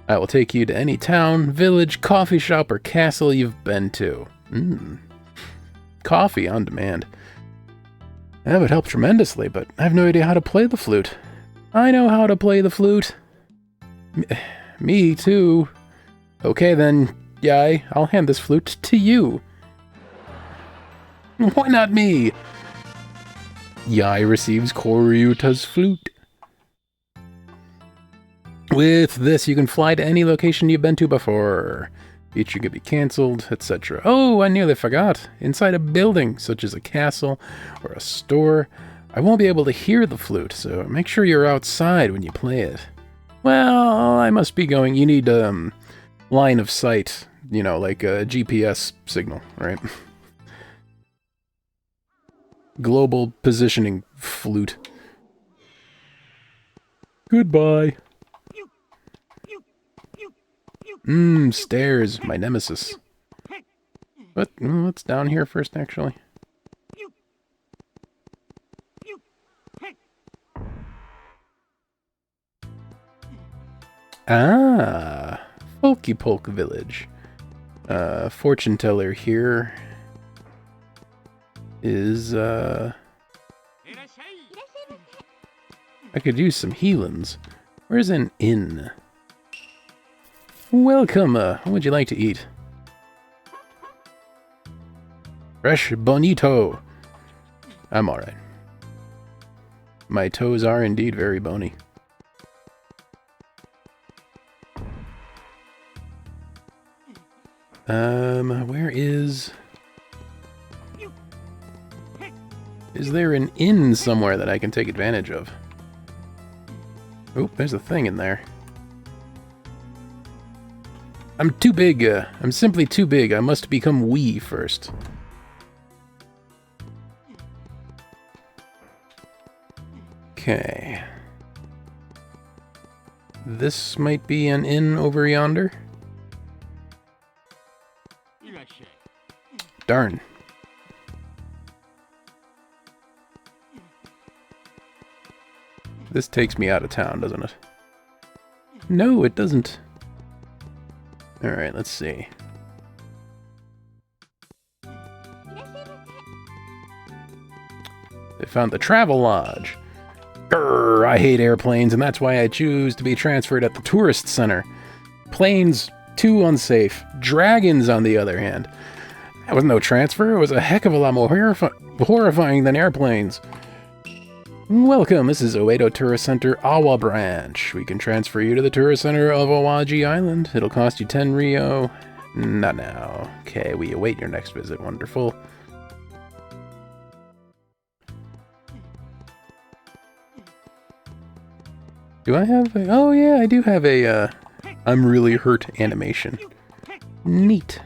I will take you to any town, village, coffee shop, or castle you've been to. Coffee on demand. That would help tremendously, but I have no idea how to play the flute. I know how to play the flute. Me too. Okay then, Yai, I'll hand this flute to you. Why not me? Yai receives Koryuta's flute. With this, you can fly to any location you've been to before. Future could be cancelled, etc. Oh, I nearly forgot. Inside a building, such as a castle or a store, I won't be able to hear the flute, so make sure you're outside when you play it. Well, I must be going. You need line of sight, you know, like a GPS signal, right? Global positioning flute. Goodbye. Stairs, my nemesis. But what's down here first, actually? Ah, Folky Polk Village. Fortune teller here is I could use some healings. Where's an inn? Welcome, what would you like to eat? Fresh bonito. I'm alright. My toes are indeed very bony. Where is... Is there an inn somewhere that I can take advantage of? Oh, there's a thing in there. I'm too big, I'm simply too big. I must become wee first. Okay. This might be an inn over yonder. Darn. This takes me out of town, doesn't it? No, it doesn't. Alright, let's see. I found the Travel Lodge. Grr, I hate airplanes, and that's why I choose to be transferred at the tourist center. Planes, too unsafe. Dragons, on the other hand. That was no transfer. It was a heck of a lot more horrifying than airplanes. Welcome, this is Oedo Tourist Center, Awa Branch. We can transfer you to the Tourist Center of Awaji Island. It'll cost you 10 Rio. Not now. Okay, we await your next visit. Wonderful. Do I have a... Oh yeah, I do have a, I'm really hurt animation. Neat.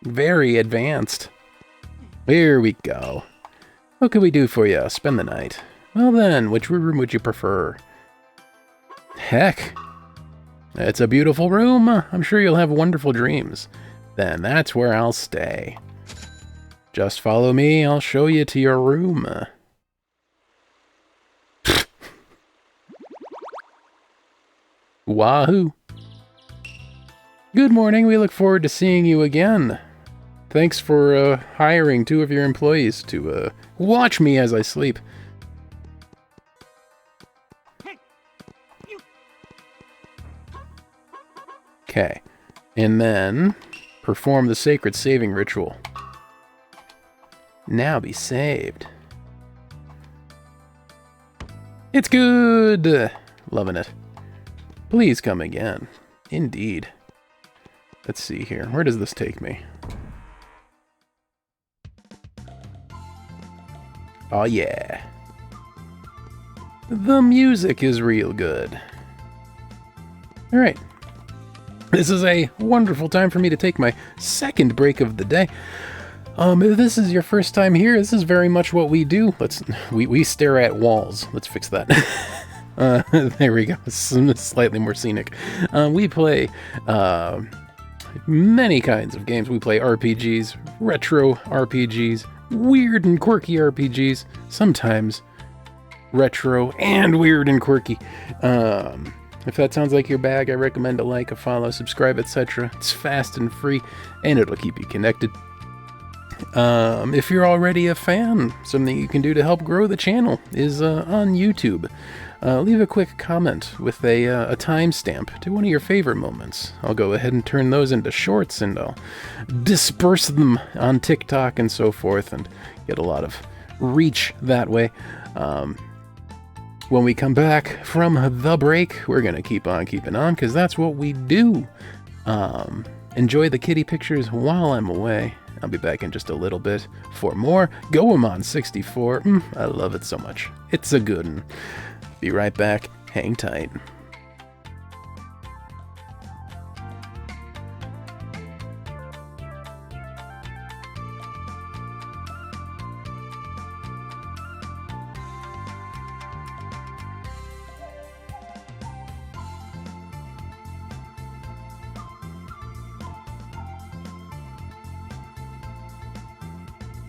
Very advanced. Here we go. What can we do for you? Spend the night. Well then, which room would you prefer? Heck. It's a beautiful room. I'm sure you'll have wonderful dreams. Then that's where I'll stay. Just follow me, I'll show you to your room. Wahoo! Good morning, we look forward to seeing you again. Thanks for hiring 2 of your employees to watch me as I sleep. Okay, and then perform the sacred saving ritual. Now be saved. It's good! Loving it. Please come again. Indeed. Let's see here. Where does this take me? Oh yeah. The music is real good. Alright. This is a wonderful time for me to take my second break of the day. If this is your first time here, this is very much what we do. We stare at walls. Let's fix that. There we go. Slightly more scenic. We play many kinds of games. We play RPGs, retro RPGs, weird and quirky RPGs, sometimes retro and weird and quirky. If that sounds like your bag, I recommend a like, a follow, subscribe, etc. It's fast and free, and it'll keep you connected. If you're already a fan, something you can do to help grow the channel is on YouTube. Leave a quick comment with a timestamp to one of your favorite moments. I'll go ahead and turn those into shorts, and I'll disperse them on TikTok and so forth, and get a lot of reach that way. When we come back from the break, we're going to keep on keeping on, because that's what we do. Enjoy the kitty pictures while I'm away. I'll be back in just a little bit for more Goemon 64. I love it so much. It's a good one. Be right back. Hang tight.